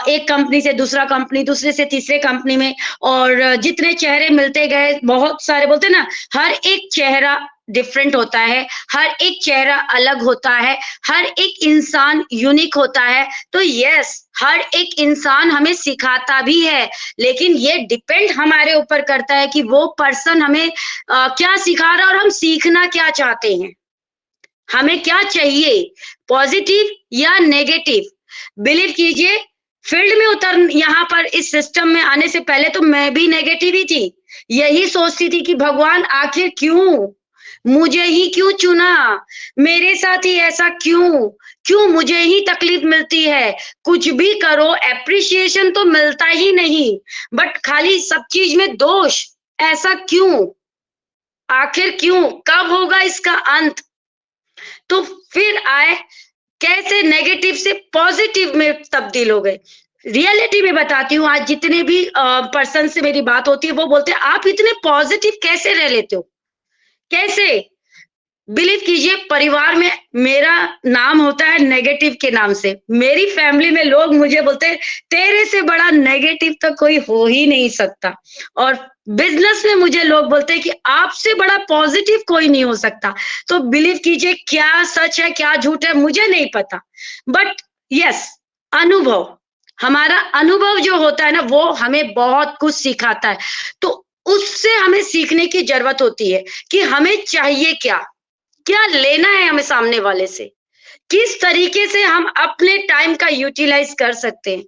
एक कंपनी से दूसरा कंपनी, दूसरे से तीसरे कंपनी में, और जितने चेहरे मिलते गए, बहुत सारे, बोलते ना, हर एक चेहरा डिफरेंट होता है, हर एक चेहरा अलग होता है, हर एक इंसान यूनिक होता है। तो यस, हर एक इंसान हमें सिखाता भी है, लेकिन ये डिपेंड हमारे ऊपर करता है कि वो पर्सन हमें क्या सिखा रहा है और हम सीखना क्या चाहते हैं। हमें क्या चाहिए, पॉजिटिव या नेगेटिव। बिलीव कीजिए, फील्ड में यहाँ पर इस सिस्टम में आने से पहले तो मैं भी नेगेटिव ही थी, यही सोचती थी कि भगवान आखिर क्यों मुझे ही क्यों चुना, मेरे साथ ही ऐसा क्यों मुझे ही तकलीफ मिलती है, कुछ भी करो एप्रिसिएशन तो मिलता ही नहीं, बट खाली सब चीज में दोष, ऐसा क्यों, आखिर क्यों, कब होगा इसका अंत। तो फिर आए कैसे नेगेटिव से पॉजिटिव में तब्दील हो गए। रियलिटी में बताती हूँ, आज जितने भी पर्सन से मेरी बात होती है वो बोलते हैं आप इतने पॉजिटिव कैसे रह लेते हो, कैसे। बिलीव कीजिए, परिवार में मेरा नाम होता है नेगेटिव के नाम से, मेरी फैमिली में लोग मुझे बोलते हैं तेरे से बड़ा नेगेटिव तो कोई हो ही नहीं सकता, और बिजनेस में मुझे लोग बोलते हैं कि आपसे बड़ा पॉजिटिव कोई नहीं हो सकता। तो बिलीव कीजिए, क्या सच है क्या झूठ है मुझे नहीं पता, बट यस, अनुभव, हमारा अनुभव जो होता है ना वो हमें बहुत कुछ सिखाता है। तो उससे हमें सीखने की जरूरत होती है कि हमें चाहिए क्या लेना है हमें सामने वाले से, किस तरीके से हम अपने टाइम का यूटिलाइज कर सकते हैं,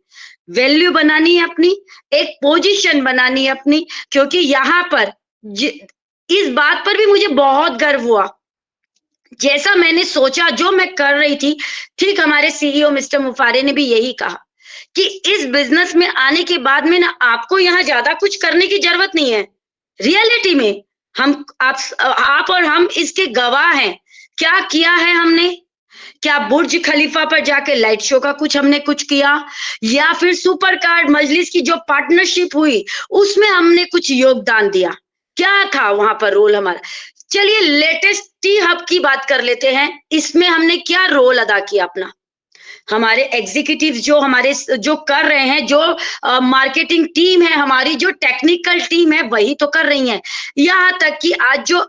वैल्यू बनानी है अपनी, एक पोजीशन बनानी है अपनी। क्योंकि यहाँ पर इस बात पर भी मुझे बहुत गर्व हुआ, जैसा मैंने सोचा जो मैं कर रही थी, ठीक हमारे सीईओ मिस्टर मुफारे ने भी यही कहा कि इस बिजनेस में आने के बाद में ना आपको यहाँ ज्यादा कुछ करने की जरूरत नहीं है। रियलिटी में आप और हम इसके गवाह हैं। क्या किया है हमने, क्या बुर्ज खलीफा पर जाके लाइट शो का हमने कुछ किया, या फिर सुपर कार मजलिस की जो पार्टनरशिप हुई उसमें हमने कुछ योगदान दिया, क्या था वहां पर रोल हमारा। चलिए लेटेस्ट टी हब की बात कर लेते हैं, इसमें हमने क्या रोल अदा किया अपना। हमारे एग्जीक्यूटिव जो कर रहे हैं, जो मार्केटिंग टीम है हमारी, जो टेक्निकल टीम है वही तो कर रही है। यहाँ तक कि आज जो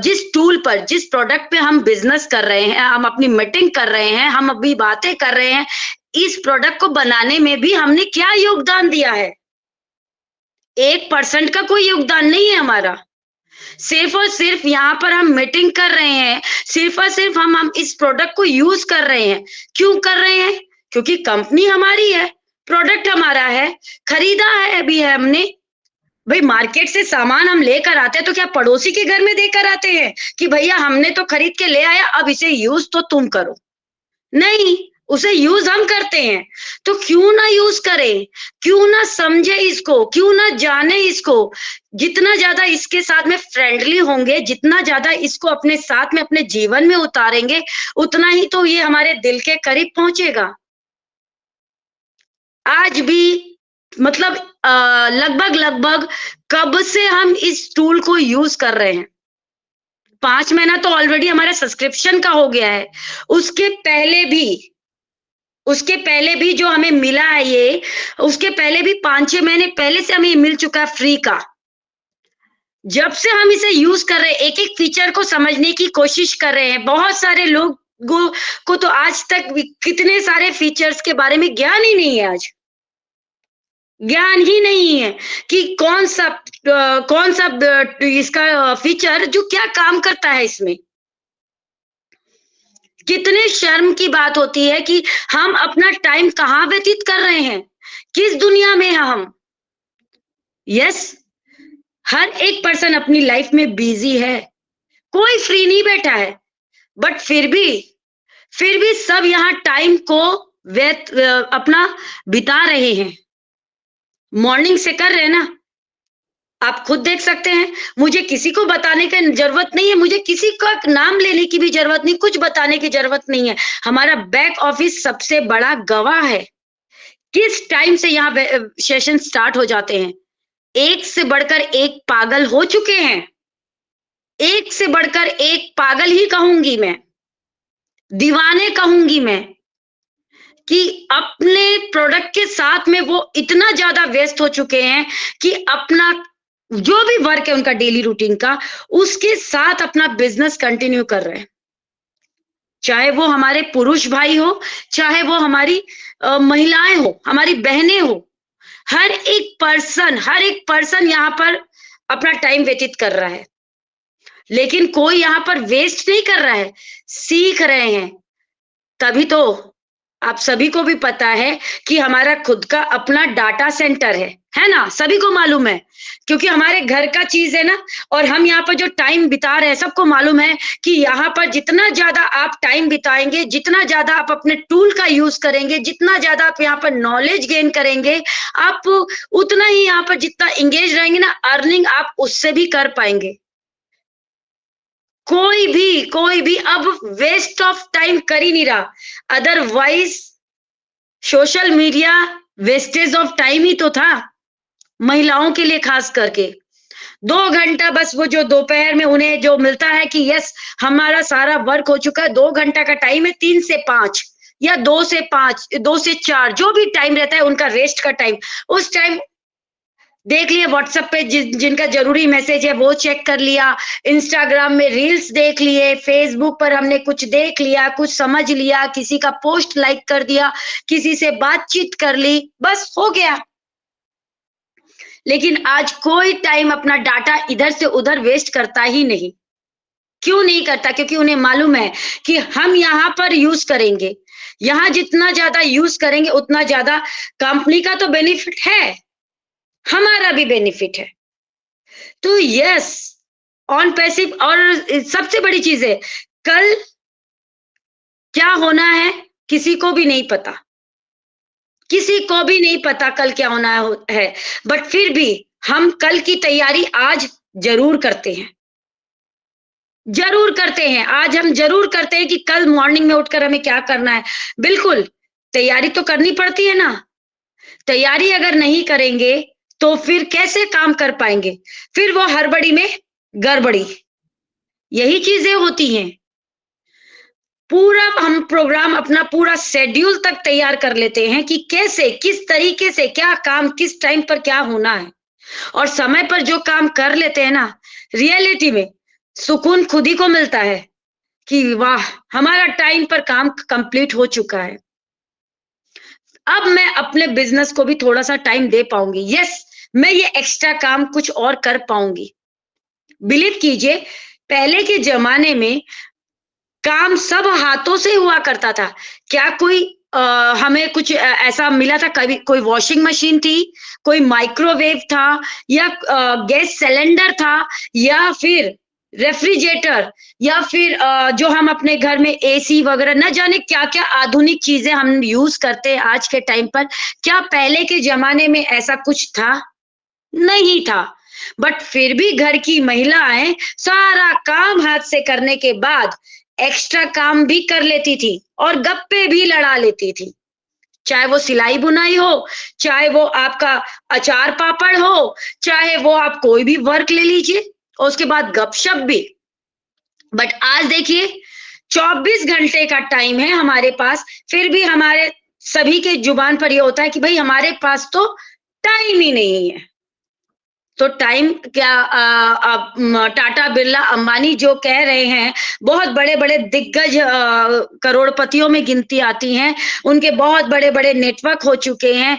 जिस टूल पर, जिस प्रोडक्ट पे हम बिजनेस कर रहे हैं, हम अपनी मीटिंग कर रहे हैं, हम अभी बातें कर रहे हैं, इस प्रोडक्ट को बनाने में भी हमने क्या योगदान दिया है। 1% का कोई योगदान नहीं है हमारा। सिर्फ और सिर्फ यहाँ पर हम मीटिंग कर रहे हैं, सिर्फ और सिर्फ हम इस प्रोडक्ट को यूज कर रहे हैं। क्यों कर रहे हैं? क्योंकि कंपनी हमारी है, प्रोडक्ट हमारा है, खरीदा है अभी है हमने। भाई मार्केट से सामान हम लेकर आते हैं तो क्या पड़ोसी के घर में देकर आते हैं कि भैया हमने तो खरीद के ले आया, अब इसे यूज तो तुम करो? नहीं, उसे यूज हम करते हैं। तो क्यों ना यूज करें, क्यों ना समझे इसको, क्यों ना जाने इसको। जितना ज्यादा इसके साथ में फ्रेंडली होंगे, जितना ज्यादा इसको अपने साथ में अपने जीवन में उतारेंगे, उतना ही तो ये हमारे दिल के करीब पहुंचेगा। आज भी मतलब लगभग कब से हम इस टूल को यूज कर रहे हैं, 5 महीना तो ऑलरेडी हमारा सब्सक्रिप्शन का हो गया है। उसके पहले भी जो हमें मिला है ये, उसके पहले भी 5-6 महीने पहले से हमें मिल चुका है फ्री का। जब से हम इसे यूज कर रहे हैं, एक एक फीचर को समझने की कोशिश कर रहे हैं। बहुत सारे लोगों को तो आज तक कितने सारे फीचर्स के बारे में ज्ञान ही नहीं है, आज ज्ञान ही नहीं है कि कौन सा इसका फीचर जो क्या काम करता है इसमें। कितने शर्म की बात होती है कि हम अपना टाइम कहाँ व्यतीत कर रहे हैं, किस दुनिया में है हम। यस, हर एक पर्सन अपनी लाइफ में बिजी है, कोई फ्री नहीं बैठा है, बट फिर भी सब यहाँ टाइम को अपना बिता रहे हैं, मॉर्निंग से कर रहे हैं ना। आप खुद देख सकते हैं, मुझे किसी को बताने की जरूरत नहीं है, मुझे किसी का नाम लेने की भी जरूरत नहीं, कुछ बताने की जरूरत नहीं है। हमारा बैक ऑफिस सबसे बड़ा गवाह है। किस टाइम से यहाँ सेशन स्टार्ट हो जाते हैं, एक से बढ़कर एक पागल हो चुके हैं, एक से बढ़कर एक पागल ही कहूंगी मैं, दीवाने कहूंगी मैं, कि अपने प्रोडक्ट के साथ में वो इतना ज्यादा व्यस्त हो चुके हैं कि अपना जो भी वर्क है उनका डेली रूटीन का, उसके साथ अपना बिजनेस कंटिन्यू कर रहे हैं। चाहे वो हमारे पुरुष भाई हो, चाहे वो हमारी महिलाएं हो, हमारी बहनें हो, हर एक पर्सन यहाँ पर अपना टाइम व्यतीत कर रहा है। लेकिन कोई यहाँ पर वेस्ट नहीं कर रहा है, सीख रहे हैं। तभी तो आप सभी को भी पता है कि हमारा खुद का अपना डाटा सेंटर है ना, सभी को मालूम है, क्योंकि हमारे घर का चीज है ना। और हम यहाँ पर जो टाइम बिता रहे हैं, सबको मालूम है कि यहाँ पर जितना ज्यादा आप टाइम बिताएंगे, जितना ज्यादा आप अपने टूल का यूज करेंगे, जितना ज्यादा आप यहाँ पर नॉलेज गेन करेंगे, आप उतना ही यहाँ पर जितना इंगेज रहेंगे ना, अर्निंग आप उससे भी कर पाएंगे। कोई भी अब वेस्ट ऑफ टाइम कर ही नहीं रहा, otherwise social media wastage of time ही तो था, महिलाओं के लिए खास करके। 2 घंटा बस वो जो दोपहर में उन्हें जो मिलता है कि यस हमारा सारा वर्क हो चुका है, 2 घंटा का टाइम है, 3 से 5 या 2 से 5, 2 से 4 जो भी टाइम रहता है उनका रेस्ट का टाइम, उस टाइम देख लिया व्हाट्सएप पे जिनका जरूरी मैसेज है वो चेक कर लिया, इंस्टाग्राम में रील्स देख लिए, फेसबुक पर हमने कुछ देख लिया, कुछ समझ लिया, किसी का पोस्ट लाइक कर दिया, किसी से बातचीत कर ली, बस हो गया। लेकिन आज कोई टाइम अपना डाटा इधर से उधर वेस्ट करता ही नहीं। क्यों नहीं करता? क्योंकि उन्हें मालूम है कि हम यहाँ पर यूज करेंगे, यहाँ जितना ज्यादा यूज करेंगे उतना ज्यादा कंपनी का तो बेनिफिट है, हमारा भी बेनिफिट है। तो यस ऑन पैसिव। और सबसे बड़ी चीज है, कल क्या होना है किसी को भी नहीं पता, किसी को भी नहीं पता कल क्या होना है, बट फिर भी हम कल की तैयारी आज जरूर करते हैं, जरूर करते हैं। आज हम जरूर करते हैं कि कल मॉर्निंग में उठकर हमें क्या करना है। बिल्कुल तैयारी तो करनी पड़ती है ना, तैयारी अगर नहीं करेंगे तो फिर कैसे काम कर पाएंगे, फिर वो हड़बड़ी में गड़बड़ी, यही चीजें होती हैं। पूरा हम प्रोग्राम अपना पूरा शेड्यूल तक तैयार कर लेते हैं कि कैसे किस तरीके से क्या काम किस टाइम पर क्या होना है, और समय पर जो काम कर लेते हैं ना, रियलिटी में सुकून खुद ही को मिलता है कि वाह हमारा टाइम पर काम कंप्लीट हो चुका है, अब मैं अपने बिजनेस को भी थोड़ा सा टाइम दे पाऊंगी, यस मैं ये एक्स्ट्रा काम कुछ और कर पाऊंगी। बिलीव कीजिए पहले के जमाने में काम सब हाथों से हुआ करता था। क्या कोई हमें कुछ ऐसा मिला था? कभी कोई वॉशिंग मशीन थी, कोई माइक्रोवेव था, या गैस सिलेंडर था, या फिर रेफ्रिजरेटर, या फिर जो हम अपने घर में एसी वगैरह, न जाने क्या क्या आधुनिक चीजें हम यूज करते हैं आज के टाइम पर। क्या पहले के जमाने में ऐसा कुछ था? नहीं था। बट फिर भी घर की महिलाएं सारा काम हाथ से करने के बाद एक्स्ट्रा काम भी कर लेती थी और गप्पे भी लड़ा लेती थी, चाहे वो सिलाई बुनाई हो, चाहे वो आपका अचार पापड़ हो, चाहे वो आप कोई भी वर्क ले लीजिए और उसके बाद गपशप भी। बट आज देखिए 24 घंटे का टाइम है हमारे पास, फिर भी हमारे सभी के जुबान पर ये होता है कि भाई हमारे पास तो टाइम ही नहीं है। तो टाइम क्या, टाटा बिरला अंबानी जो कह रहे हैं, बहुत बड़े बड़े दिग्गज करोड़पतियों में गिनती आती हैं, उनके बहुत बड़े बड़े नेटवर्क हो चुके हैं,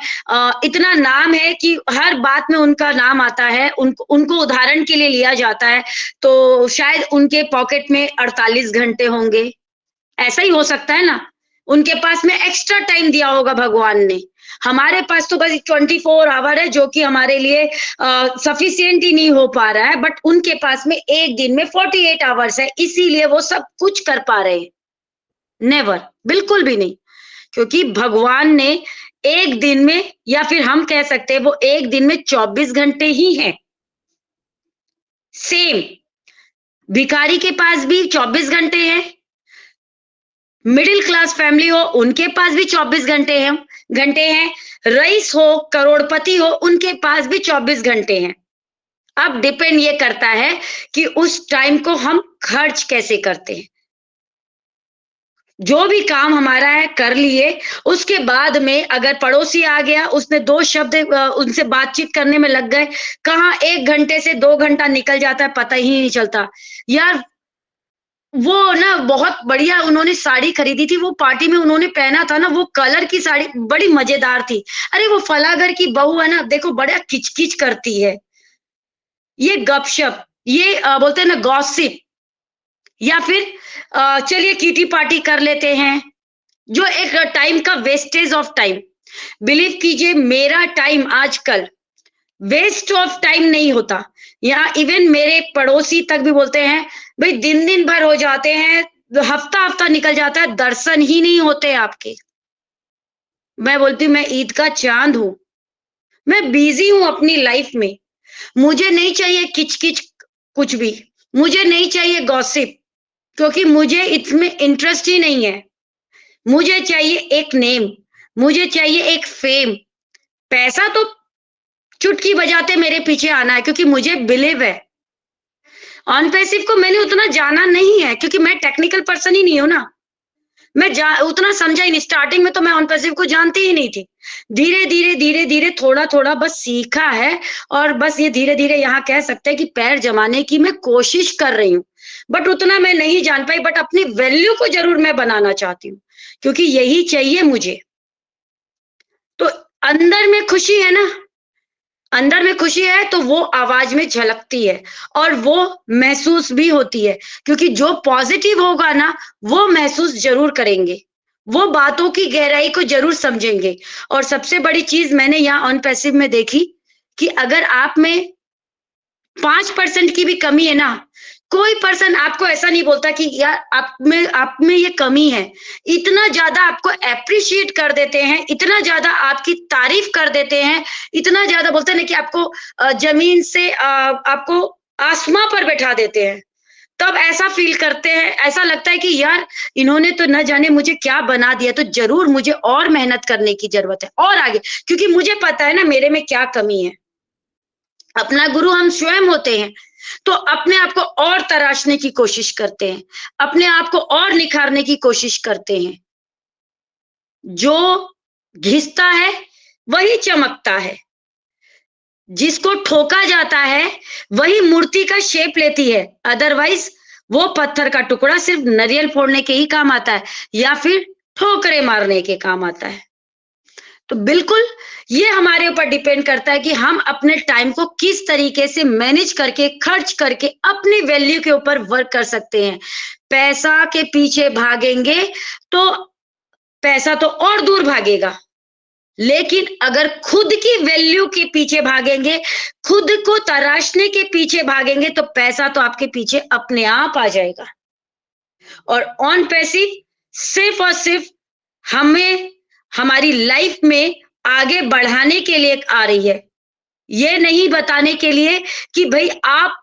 इतना नाम है कि हर बात में उनका नाम आता है, उनको उदाहरण के लिए लिया जाता है। तो शायद उनके पॉकेट में 48 घंटे होंगे, ऐसा ही हो सकता है ना, उनके पास में एक्स्ट्रा टाइम दिया होगा भगवान ने। हमारे पास तो बस 24 आवर है जो कि हमारे लिए सफिशिएंट ही नहीं हो पा रहा है, बट उनके पास में एक दिन में 48 आवर्स है, इसीलिए वो सब कुछ कर पा रहे हैं। नेवर, बिल्कुल भी नहीं, क्योंकि भगवान ने एक दिन में, या फिर हम कह सकते हैं वो एक दिन में 24 घंटे ही हैं। सेम भिखारी के पास भी 24 घंटे हैं, मिडिल क्लास फैमिली हो उनके पास भी 24 घंटे हैं, रईस हो करोड़पति हो उनके पास भी 24 घंटे हैं। अब डिपेंड ये करता है कि उस टाइम को हम खर्च कैसे करते हैं। जो भी काम हमारा है कर लिए, उसके बाद में अगर पड़ोसी आ गया, उसने 2 शब्द उनसे बातचीत करने में लग गए, कहाँ 1 घंटे से 2 घंटा निकल जाता है पता ही नहीं चलता। यार वो ना बहुत बढ़िया उन्होंने साड़ी खरीदी थी, वो पार्टी में उन्होंने पहना था ना, वो कलर की साड़ी बड़ी मजेदार थी। अरे वो फलाघर की बहू है ना, देखो बड़ा किचकिच करती है, ये गपशप, ये बोलते हैं ना गॉसिप, या फिर चलिए किटी पार्टी कर लेते हैं, जो एक टाइम का वेस्टेज ऑफ टाइम, बिलीव कीजिए मेरा टाइम आजकल वेस्ट ऑफ टाइम नहीं होता। यहाँ इवन मेरे पड़ोसी तक भी बोलते हैं भाई दिन दिन भर हो जाते हैं, हफ्ता हफ्ता निकल जाता है, दर्शन ही नहीं होते आपके। मैं बोलती हूँ मैं ईद का चांद हूं, मैं बिजी हूं अपनी लाइफ में, मुझे नहीं चाहिए किचकिच कुछ भी, मुझे नहीं चाहिए गॉसिप, क्योंकि मुझे इसमें इंटरेस्ट ही नहीं है। मुझे चाहिए एक नेम, मुझे चाहिए एक फेम। पैसा तो चुटकी बजाते मेरे पीछे आना है, क्योंकि मुझे बिलीव है। ऑन पैसिव को मैंने उतना जाना नहीं है, क्योंकि मैं टेक्निकल पर्सन ही नहीं हूं ना, मैं उतना समझा ही नहीं। स्टार्टिंग में तो मैं ऑन पैसिव को जानती ही नहीं थी, धीरे धीरे धीरे धीरे थोड़ा थोड़ा बस सीखा है, और बस ये धीरे धीरे यहाँ कह सकते हैं कि पैर जमाने की मैं कोशिश कर रही हूँ, बट उतना मैं नहीं जान पाई। बट अपनी वैल्यू को जरूर मैं बनाना चाहती हूँ, क्योंकि यही चाहिए मुझे। तो अंदर में खुशी है ना, अंदर में खुशी है तो वो आवाज में झलकती है, और वो महसूस भी होती है, क्योंकि जो पॉजिटिव होगा ना वो महसूस जरूर करेंगे, वो बातों की गहराई को जरूर समझेंगे। और सबसे बड़ी चीज मैंने यहाँ ऑन पैसिव में देखी कि अगर आप में 5% की भी कमी है ना, कोई पर्सन आपको ऐसा नहीं बोलता कि यार आप में ये कमी है। इतना ज्यादा आपको एप्रिशिएट कर देते हैं, इतना ज्यादा आपकी तारीफ कर देते हैं, इतना ज्यादा बोलते हैं कि आपको जमीन से आपको आसमां पर बैठा देते हैं। तब ऐसा फील करते हैं, ऐसा लगता है कि यार इन्होंने तो न जाने मुझे क्या बना दिया, तो जरूर मुझे और मेहनत करने की जरूरत है और आगे, क्योंकि मुझे पता है ना मेरे में क्या कमी है। अपना गुरु हम स्वयं होते हैं, तो अपने आप को और तराशने की कोशिश करते हैं, अपने आप को और निखारने की कोशिश करते हैं। जो घिसता है वही चमकता है, जिसको ठोका जाता है वही मूर्ति का शेप लेती है, अदरवाइज वो पत्थर का टुकड़ा सिर्फ नारियल फोड़ने के ही काम आता है, या फिर ठोकरे मारने के काम आता है। तो बिल्कुल ये हमारे ऊपर डिपेंड करता है कि हम अपने टाइम को किस तरीके से मैनेज करके, खर्च करके अपनी वैल्यू के ऊपर वर्क कर सकते हैं। पैसा के पीछे भागेंगे तो पैसा तो और दूर भागेगा, लेकिन अगर खुद की वैल्यू के पीछे भागेंगे, खुद को तराशने के पीछे भागेंगे, तो पैसा तो आपके पीछे अपने आप आ जाएगा। और ऑन पैसिव सिर्फ और सिर्फ हमें हमारी लाइफ में आगे बढ़ाने के लिए आ रही है, ये नहीं बताने के लिए कि भाई आप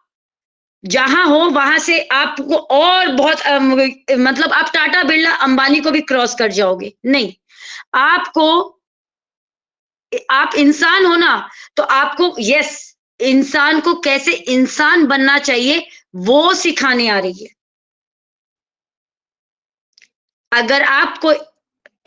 जहां हो वहां से आपको और बहुत मतलब आप टाटा बिरला अंबानी को भी क्रॉस कर जाओगे, नहीं। आपको, आप इंसान हो ना, तो आपको यस इंसान को कैसे इंसान बनना चाहिए वो सिखाने आ रही है। अगर आपको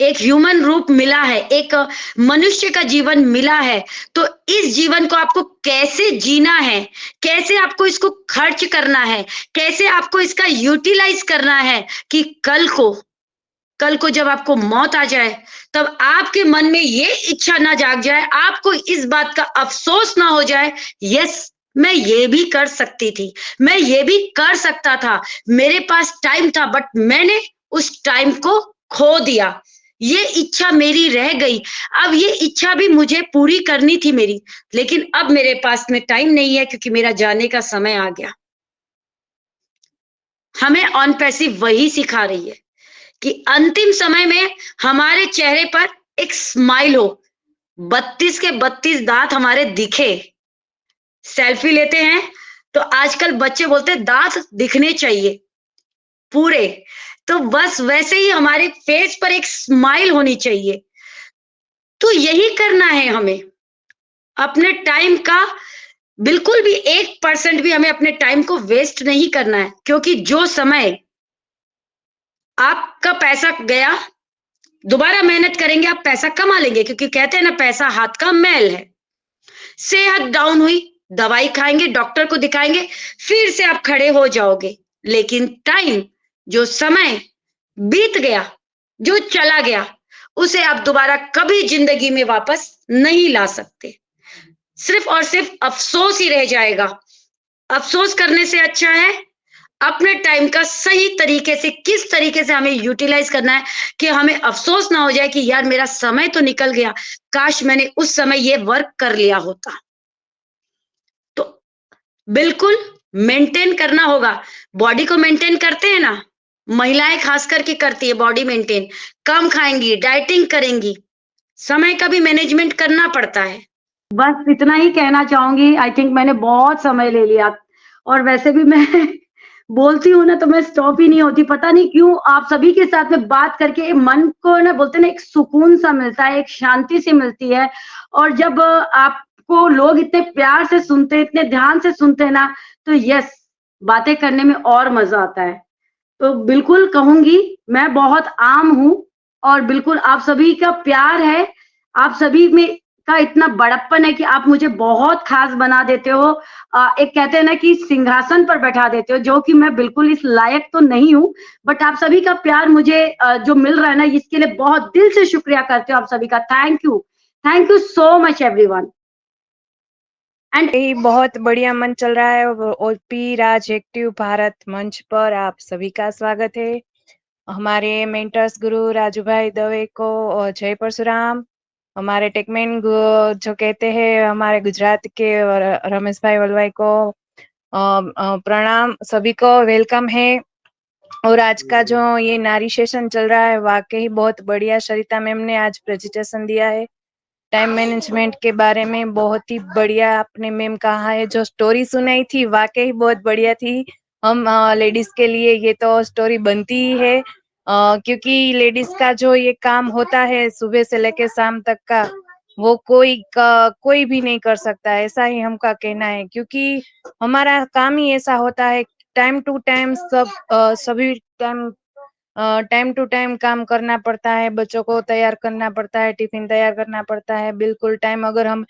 एक ह्यूमन रूप मिला है, एक मनुष्य का जीवन मिला है, तो इस जीवन को आपको कैसे जीना है, कैसे आपको इसको खर्च करना है, कैसे आपको इसका यूटिलाइज करना है कि कल को जब आपको मौत आ जाए तब आपके मन में ये इच्छा ना जाग जाए, आपको इस बात का अफसोस ना हो जाए, यस मैं ये भी कर सकती थी, मैं ये भी कर सकता था, मेरे पास टाइम था बट मैंने उस टाइम को खो दिया, ये इच्छा मेरी रह गई। अब ये इच्छा भी मुझे पूरी करनी थी मेरी, लेकिन अब मेरे पास में टाइम नहीं है क्योंकि मेरा जाने का समय आ गया। हमें ऑन पैसिव वही सिखा रही है कि अंतिम समय में हमारे चेहरे पर एक स्माइल हो, 32 के 32 दांत हमारे दिखे। सेल्फी लेते हैं तो आजकल बच्चे बोलते हैं दांत दिखने चाहिए पूरे, तो बस वैसे ही हमारे फेस पर एक स्माइल होनी चाहिए। तो यही करना है हमें, अपने टाइम का बिल्कुल भी 1% भी हमें अपने टाइम को वेस्ट नहीं करना है, क्योंकि जो समय आपका पैसा गया, दोबारा मेहनत करेंगे आप पैसा कमा लेंगे, क्योंकि कहते हैं ना पैसा हाथ का मैल है। सेहत डाउन हुई, दवाई खाएंगे, डॉक्टर को दिखाएंगे, फिर से आप खड़े हो जाओगे, लेकिन टाइम, जो समय बीत गया, जो चला गया, उसे आप दोबारा कभी जिंदगी में वापस नहीं ला सकते। सिर्फ और सिर्फ अफसोस ही रह जाएगा। अफसोस करने से अच्छा है अपने टाइम का सही तरीके से, किस तरीके से हमें यूटिलाइज करना है कि हमें अफसोस ना हो जाए कि यार मेरा समय तो निकल गया, काश मैंने उस समय ये वर्क कर लिया होता। तो बिल्कुल मेंटेन करना होगा। बॉडी को मेंटेन करते हैं ना, महिलाएं खास करके करती है बॉडी मेंटेन, कम खाएंगी, डाइटिंग करेंगी, समय का भी मैनेजमेंट करना पड़ता है। बस इतना ही कहना चाहूंगी। आई थिंक मैंने बहुत समय ले लिया, और वैसे भी मैं बोलती हूँ ना तो मैं स्टॉप ही नहीं होती। पता नहीं क्यों आप सभी के साथ में बात करके मन को ना, बोलते ना, एक सुकून सा मिलता है, एक शांति सी मिलती है। और जब आपको लोग इतने प्यार से सुनते हैं, इतने ध्यान से सुनते हैं ना, तो यस, बातें करने में और मजा आता है। तो बिल्कुल कहूंगी मैं बहुत आम हूँ, और बिल्कुल आप सभी का प्यार है, आप सभी में का इतना बड़प्पन है कि आप मुझे बहुत खास बना देते हो। एक कहते हैं ना कि सिंहासन पर बैठा देते हो, जो कि मैं बिल्कुल इस लायक तो नहीं हूँ, बट आप सभी का प्यार मुझे जो मिल रहा है ना, इसके लिए बहुत दिल से शुक्रिया करते हो आप सभी का। Thank you so much everyone. यही बहुत बढ़िया मंच चल रहा है, ओपी राज एक्टिव भारत मंच पर आप सभी का स्वागत है। हमारे मेंटर्स गुरु राजू भाई दवे को जय परशुराम। हमारे टेकमैन जो कहते हैं हमारे गुजरात के रमेश भाई वलवाई को प्रणाम। सभी को वेलकम है। और आज का जो ये नारी सेशन चल रहा है वाकई बहुत बढ़िया, सरिता मैम ने आज प्रेजेंटेशन दिया है टाइम मैनेजमेंट के बारे में। बहुत ही बढ़िया आपने मैम कहा है, जो स्टोरी सुनाई थी वाकई बहुत बढ़िया थी। हम लेडीज के लिए ये तो स्टोरी बनती ही है, क्योंकि लेडीज का जो ये काम होता है सुबह से लेकर शाम तक का, वो कोई भी नहीं कर सकता, ऐसा ही हमका कहना है। क्योंकि हमारा काम ही ऐसा होता है, टाइम टू टाइम सभी टाइम टू टाइम काम करना पड़ता है, बच्चों को तैयार करना पड़ता है, टिफिन तैयार करना पड़ता है बिल्कुल टाइम। अगर हम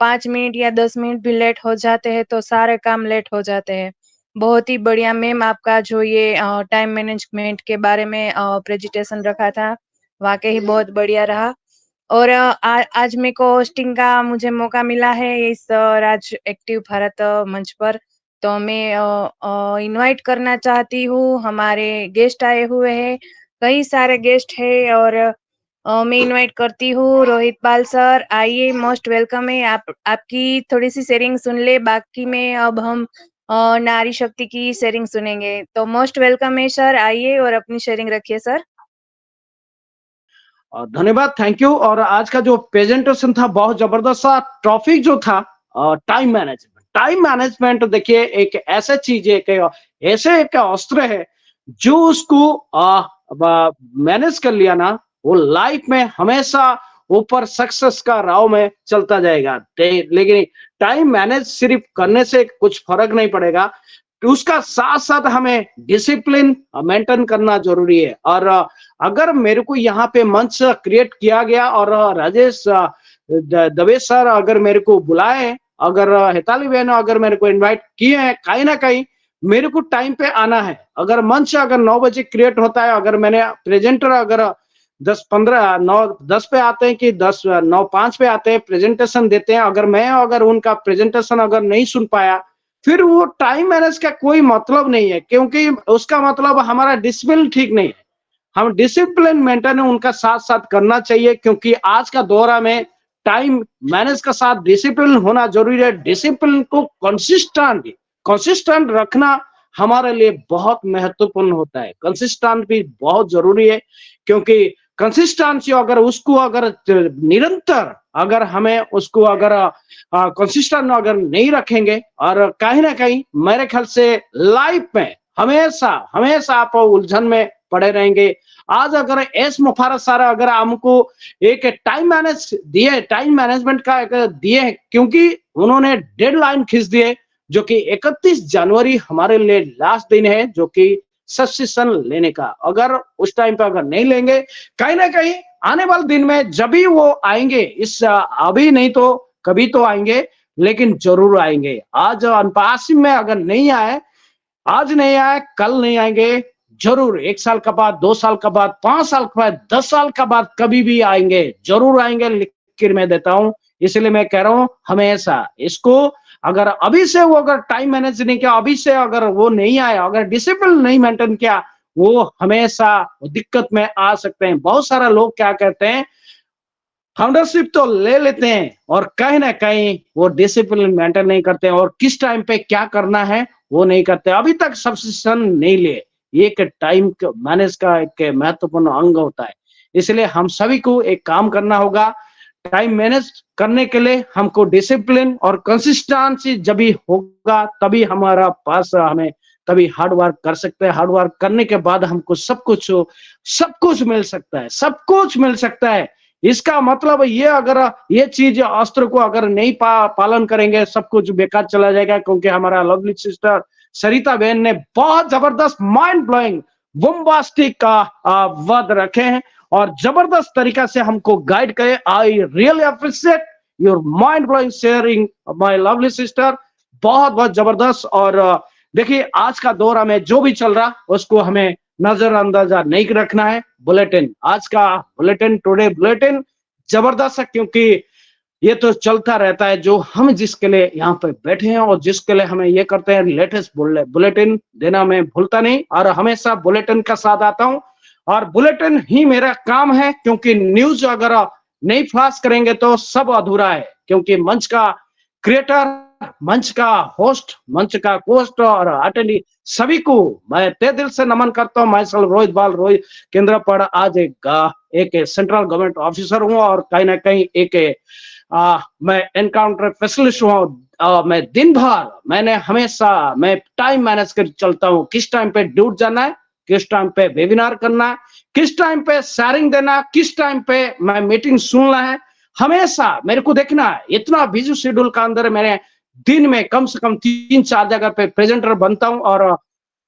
5 मिनट या 10 मिनट भी लेट हो जाते हैं तो सारे काम लेट हो जाते हैं। बहुत ही बढ़िया मैम आपका जो ये टाइम मैनेजमेंट के बारे में प्रेजेंटेशन रखा था, वाकई बहुत बढ़िया रहा। और आज मेरे को होस्टिंग का मुझे मौका मिला है इस राज एक्टिव भारत मंच पर, तो मैं इनवाइट करना चाहती हूँ। हमारे गेस्ट आए हुए हैं, कई सारे गेस्ट है, और मैं इनवाइट करती हूँ रोहित पाल सर, आइए, मोस्ट वेलकम है। आपकी थोड़ी सी शेयरिंग सुन ले, बाकी में अब हम नारी शक्ति की शेयरिंग सुनेंगे। तो मोस्ट वेलकम है सर, आइए और अपनी शेयरिंग रखिए सर। धन्यवाद, थैंक यू। और आज का जो प्रेजेंटेशन था बहुत जबरदस्त था। टॉपिक जो था टाइम मैनेजमेंट। टाइम मैनेजमेंट देखिए एक ऐसा चीज है कि ऐसे एक अस्त्र है जो उसको मैनेज कर लिया ना, वो लाइफ में हमेशा ऊपर सक्सेस का राह में चलता जाएगा। लेकिन टाइम मैनेज सिर्फ करने से कुछ फर्क नहीं पड़ेगा, उसका साथ साथ हमें डिसिप्लिन मेंटेन करना जरूरी है। और अगर मेरे को यहाँ पे मंच क्रिएट किया गया और राजेश दवे सर अगर मेरे को बुलाए, अगर हेताली बहन अगर मेरे को इनवाइट किए हैं, कहीं ना कहीं मेरे को टाइम पे आना है। अगर मंच अगर 9 बजे क्रिएट होता है, अगर मैंने प्रेजेंटर अगर 10 पे आते हैं कि 9:05 पे आते हैं, प्रेजेंटेशन देते हैं, अगर उनका प्रेजेंटेशन अगर नहीं सुन पाया, फिर वो टाइम मैनेज का कोई मतलब नहीं है, क्योंकि उसका मतलब हमारा डिसिप्लिन ठीक नहीं है। हम डिसिप्लिन मेंटेन उनका साथ साथ करना चाहिए, क्योंकि आज का दौरा में टाइम मैनेज का साथ डिसिप्लिन होना जरूरी है। डिसिप्लिन को कंसिस्टेंट रखना हमारे लिए बहुत महत्वपूर्ण होता है। कंसिस्टेंट भी बहुत जरूरी है, क्योंकि कंसिस्टेंसी अगर उसको अगर निरंतर अगर हमें उसको अगर कंसिस्टेंट अगर नहीं रखेंगे, और कहीं ना कहीं मेरे ख्याल से लाइफ में हमेशा आप उलझन में पड़े रहेंगे। आज अगर एस मुफारत सर अगर हमको एक टाइम मैनेजमेंट का दिए, क्योंकि उन्होंने डेडलाइन खींच दिए, जो कि 31 जनवरी हमारे लिए लास्ट दिन है, जो कि ससेशन लेने का। अगर उस टाइम पे अगर नहीं लेंगे, कहीं ना कहीं आने वाले दिन में जब भी वो आएंगे, इस अभी नहीं तो कभी तो आएंगे, लेकिन जरूर आएंगे। आज अनपासिंग में अगर नहीं आए, आज नहीं आए, कल नहीं आएंगे, जरूर 1 साल का बाद, 2 साल का बाद, 5 साल का बाद, 10 साल का बाद, कभी भी आएंगे, जरूर आएंगे, लिख कर मैं देता हूं। इसलिए मैं कह रहा हूं हमेशा इसको अगर अभी से वो अगर टाइम मैनेज नहीं किया, अभी से अगर वो नहीं आया, अगर डिसिप्लिन नहीं मेंटेन किया, वो हमेशा दिक्कत में आ सकते हैं। बहुत सारा लोग क्या कहते हैं, फाउंडरशिप तो ले लेते हैं और कहीं ना कहीं वो डिसिप्लिन मेंटेन नहीं करते हैं और किस टाइम पे क्या करना है वो नहीं करते। अभी तक सब्सक्रिप्शन नहीं लिए, ये एक टाइम मैनेज का एक महत्वपूर्ण अंग होता है। इसलिए हम सभी को एक काम करना होगा, टाइम मैनेज करने के लिए हमको डिसिप्लिन और कंसिस्टेंसी जब भी होगा तभी हमारा पास हमें तभी हार्ड वर्क कर सकते हैं। हार्ड वर्क करने के बाद हमको सब कुछ मिल सकता है, सब कुछ मिल सकता है। इसका मतलब ये, अगर ये चीज अस्त्र को अगर नहीं पालन करेंगे सब कुछ बेकार चला जाएगा। क्योंकि हमारा लवली सिस्टर सरिता बहन ने बहुत जबरदस्त माइंड ब्लोइंग बोम्बास्टिक का वर्ड रखे हैं और जबरदस्त तरीका से हमको गाइड करे। I really appreciate your mind blowing sharing my lovely sister, बहुत बहुत जबरदस्त। और देखिए आज का दौर में जो भी चल रहा उसको हमें नजरअंदाजा नहीं रखना है। बुलेटिन, आज का बुलेटिन, टुडे बुलेटिन जबरदस्त है क्योंकि ये तो चलता रहता है। जो हम जिसके लिए यहाँ पे बैठे हैं और जिसके लिए हमें ये करते हैं, लेटेस्ट बुलेटिन देना मैं भूलता नहीं और हमेशा बुलेटिन का साथ आता हूँ और बुलेटिन ही मेरा काम है। क्योंकि न्यूज अगर नहीं फ्लैश करेंगे तो सब अधूरा है। क्योंकि मंच का क्रिएटर, मंच का होस्ट, मंच का कोस्ट और अटेंडी सभी को मैं तहे दिल से नमन करता हूँ। मैं रोहित बाल रोहित केंद्र पर आज एक सेंट्रल गवर्नमेंट ऑफिसर हूँ और कहीं ना कहीं मैं एनकाउंटर स्पेशलिस्ट हूँ। मैं दिन भर मैं टाइम मैनेज कर चलता हूँ। किस टाइम पे ड्यूटी जाना है, किस टाइम पे वेबिनार करना है, किस टाइम पे शेयरिंग देना है, किस टाइम पे मैं मीटिंग सुनना है, हमेशा मेरे को देखना है। इतना बिजी शेड्यूल का अंदर मेरे दिन में कम से कम 3-4 जगह पे प्रेजेंटर बनता हूँ और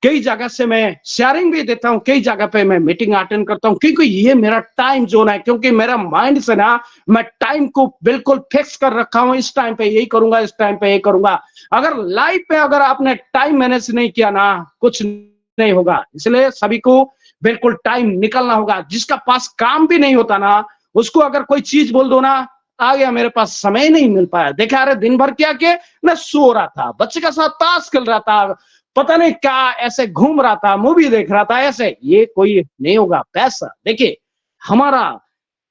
कई जगह से मैं शेयरिंग भी देता हूँ, कई जगह पे मैं मीटिंग अटेंड करता हूँ क्योंकि ये मेरा टाइम जोन है। क्योंकि मेरा माइंड से ना मैं टाइम को बिल्कुल फिक्स कर रखा हूँ, इस टाइम पे यही करूंगा, इस टाइम पे यही करूंगा। अगर लाइफ पे अगर आपने टाइम मैनेज नहीं किया ना, कुछ नहीं होगा। इसलिए सभी को बिल्कुल टाइम निकलना होगा। जिसका पास काम भी नहीं होता ना, उसको अगर कोई चीज बोल दो ना, आ गया मेरे पास समय नहीं मिल पाया, देखा अरे दिन भर क्या किया, मैं सो रहा था, बच्चे के साथ ताश खेल रहा था, पता नहीं क्या ऐसे घूम रहा था, मूवी देख रहा था, ऐसे ये कोई नहीं होगा। पैसा देखिए, हमारा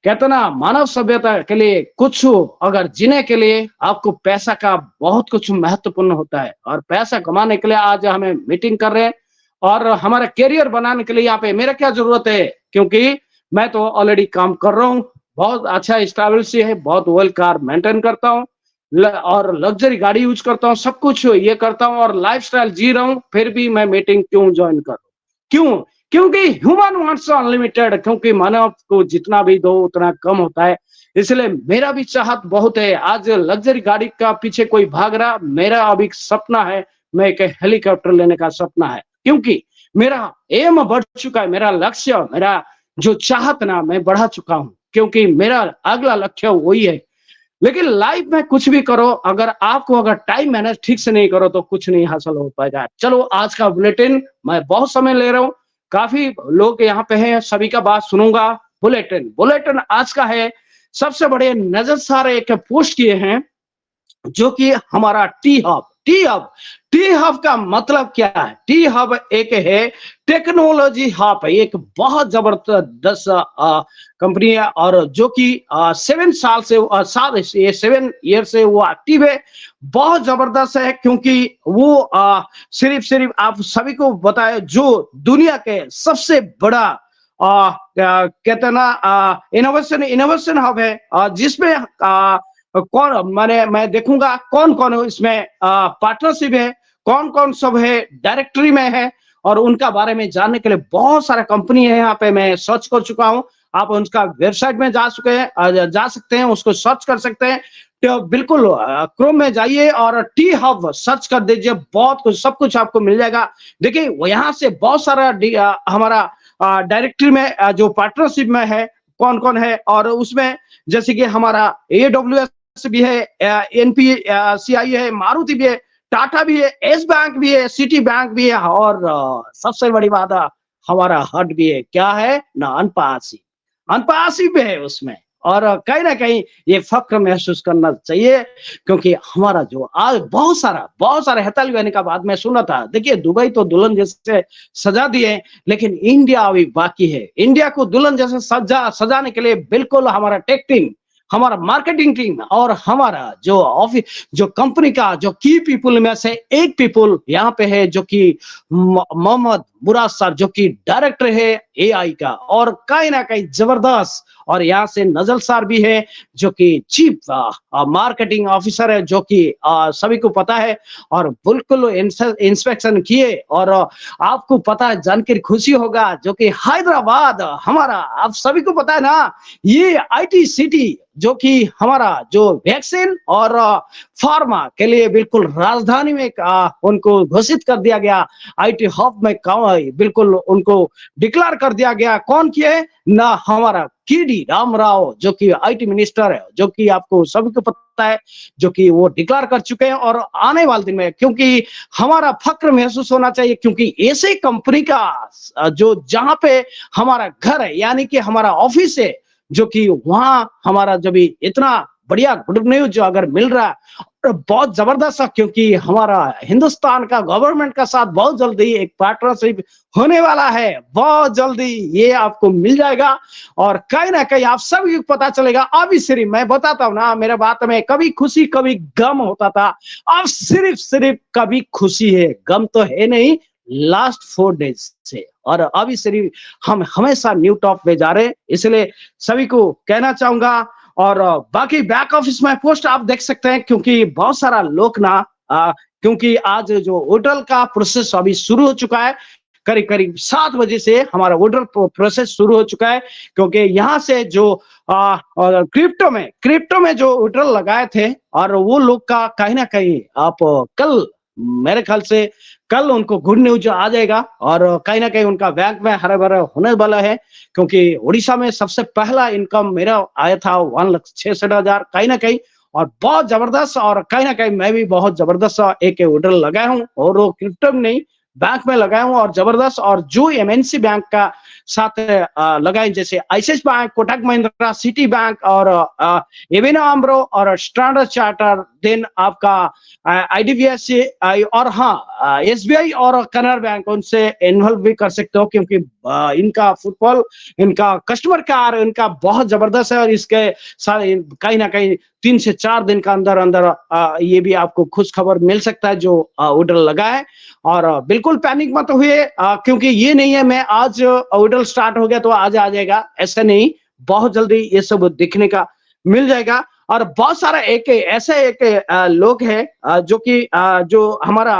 कहते ना मानव सभ्यता के लिए कुछ अगर जीने के लिए आपको पैसा का बहुत कुछ महत्वपूर्ण होता है। और पैसा कमाने के लिए आज हमें मीटिंग कर रहे हैं और हमारा करियर बनाने के लिए यहाँ पे मेरा क्या जरूरत है, क्योंकि मैं तो ऑलरेडी काम कर रहा हूँ, बहुत अच्छा स्टेबलिश है, बहुत वेल कार मेंटेन करता हूँ और लग्जरी गाड़ी यूज करता हूँ, सब कुछ ये करता हूँ और लाइफस्टाइल जी रहा हूँ, फिर भी मैं मीटिंग क्यों ज्वाइन करूँ? क्यों? क्योंकि ह्यूमन वांट्स अनलिमिटेड, क्योंकि मानव को जितना भी दो उतना कम होता है। इसलिए मेरा भी चाहत बहुत है। आज लग्जरी गाड़ी का पीछे कोई भाग रहा, मेरा अभी सपना है, मैं एक हेलीकॉप्टर लेने का सपना है। क्योंकि मेरा एम बढ़ चुका है, मेरा लक्ष्य, मेरा जो चाहत ना मैं बढ़ा चुका हूँ, क्योंकि मेरा अगला लक्ष्य वही है। लेकिन लाइफ में कुछ भी करो, अगर टाइम मैनेज ठीक से नहीं करो तो कुछ नहीं हासिल हो पाएगा। चलो आज का बुलेटिन, मैं बहुत समय ले रहा हूँ, काफी लोग यहाँ पे हैं, सभी का बात सुनूंगा। बुलेटिन आज का है, सबसे बड़े नजर सारे एक पोस्ट किए हैं जो कि हमारा टी हब का मतलब क्या है? टी हब एक है टेक्नोलॉजी हब, एक बहुत जबरदस्त कंपनी है और जो कि 7 ईयर से वो एक्टिव है। बहुत जबरदस्त है क्योंकि वो सिर्फ आप सभी को बताए, जो दुनिया के सबसे बड़ा कहते हैं ना इनोवेशन हब है, जिसमें कौन मैं देखूंगा कौन कौन इसमें पार्टनरशिप है, कौन कौन सब है डायरेक्टरी में है, और उनका बारे में जानने के लिए बहुत सारा कंपनी है यहाँ पे, मैं सर्च कर चुका हूँ। आप उनका वेबसाइट में जा सकते हैं, उसको सर्च कर सकते हैं। तो बिल्कुल क्रोम में जाइए और टी हब सर्च कर दीजिए, बहुत कुछ सब कुछ आपको मिल जाएगा। देखिए वो यहाँ से बहुत सारा हमारा डायरेक्टरी में जो पार्टनरशिप में है कौन कौन है, और उसमें जैसे कि हमारा AWS भी है, NPCI है, मारुति भी है, टाटा भी है, एस बैंक भी है, सिटी बैंक भी है, और सबसे बड़ी बात है हमारा हट भी है, क्या है ना, अनपासी भी है उसमें। और कहीं ना कहीं ये फक्र महसूस करना चाहिए, क्योंकि हमारा जो आज बहुत सारा हेतल का बाद में सुना था। देखिए दुबई तो दुल्हन जैसे सजा दिए, लेकिन इंडिया अभी बाकी है। इंडिया को दुल्हन जैसे सजाने के लिए बिल्कुल हमारा टेक टीम, हमारा मार्केटिंग टीम और हमारा जो ऑफिस, जो कंपनी का जो की पीपल में से एक पीपल यहाँ पे है, जो कि मोहम्मद मुराद सर, जो कि डायरेक्टर है एआई का, और कहीं ना कहीं जबरदस्त। और यहाँ से नजल सर भी है, जो कि चीफ मार्केटिंग ऑफिसर है, जो कि सभी को पता है और बिल्कुल इंस्पेक्शन किए। और आपको पता है, जानकर खुशी होगा, जो कि हैदराबाद हमारा, आप सभी को पता है ना, ये आईटी सिटी, जो कि हमारा जो वैक्सीन और फार्मा के लिए बिल्कुल राजधानी में उनको घोषित कर दिया गया, आईटी हब में बिल्कुल उनको डिक्लेयर कर दिया गया। कौन किए ना, हमारा केडी रामाराव, जो कि आईटी मिनिस्टर है, जो कि आपको सभी को पता है, जो कि वो डिक्लेयर कर चुके हैं। और आने वाले दिन में, क्योंकि हमारा फक्र महसूस होना चाहिए, क्योंकि ऐसे कंपनी का जो जहां पे हमारा घर है, यानी कि हमारा ऑफिस है, जो कि वहां हमारा जब इतना बढ़िया गुड न्यूज जो अगर मिल रहा है, और बहुत जबरदस्त, क्योंकि हमारा हिंदुस्तान का गवर्नमेंट का साथ बहुत जल्दी एक पार्टनरशिप होने वाला है, बहुत जल्दी ये आपको मिल जाएगा। और कहीं ना कहीं आप सभी को पता चलेगा। अभी सिर्फ मैं बताता हूँ ना, मेरे बात में कभी खुशी कभी गम होता था, अब सिर्फ कभी खुशी है, गम तो है नहीं लास्ट 4 डेज से। और अभी सिर्फ हम हमेशा न्यू टॉप पे जा रहे हैं, इसलिए सभी को कहना चाहूंगा। और बाकी बैक ऑफिस में पोस्ट आप देख सकते हैं, क्योंकि बहुत सारा लोग ना क्योंकि आज जो होटल का प्रोसेस अभी शुरू हो चुका है, करीब 7 बजे से हमारा होटल प्रोसेस शुरू हो चुका है, क्योंकि यहाँ से जो क्रिप्टो में जो होटल लगाए थे, और वो लोग का कहीं ना कहीं आप कल, मेरे ख्याल से कल उनको गुड न्यूज आ जाएगा, और कहीं ना कहीं उनका बैंक में हरा भरा होने वाला है, क्योंकि उड़ीसा में सबसे पहला इनकम मेरा आया था 1,66,000 कहीं ना कहीं, और बहुत जबरदस्त। और कहीं ना कहीं मैं भी बहुत जबरदस्त एक होटल लगाया हूँ, और वो क्रिप्टो में नहीं, बैंक में लगाया हूँ, और जबरदस्त। और जो एमएनसी बैंक का साथ लगाए, जैसे ICICI bank, Kotak Mahindra, city bank, और एविनो आम्रो, और स्टैंडर्ड चार्टर, देन आपका आईडीबीआई, और हाँ एसबीआई और कनारा बैंक, उनसे इन्वॉल्व भी कर सकते हो, क्योंकि इनका फुटबॉल, इनका कस्टमर केयर इनका बहुत जबरदस्त है। और इसके साथ कहीं ना कहीं 3 से 4 दिन का अंदर ये भी आपको खुश खबर मिल सकता है, जो ऑर्डर लगा है। और बिल्कुल पैनिक मत हुए, क्योंकि ये नहीं है मैं आज ऑर्डर स्टार्ट हो गया तो आज आ जाएगा, ऐसा नहीं, बहुत जल्दी ये सब दिखने का मिल जाएगा। और बहुत सारा एक लोग है, जो कि जो हमारा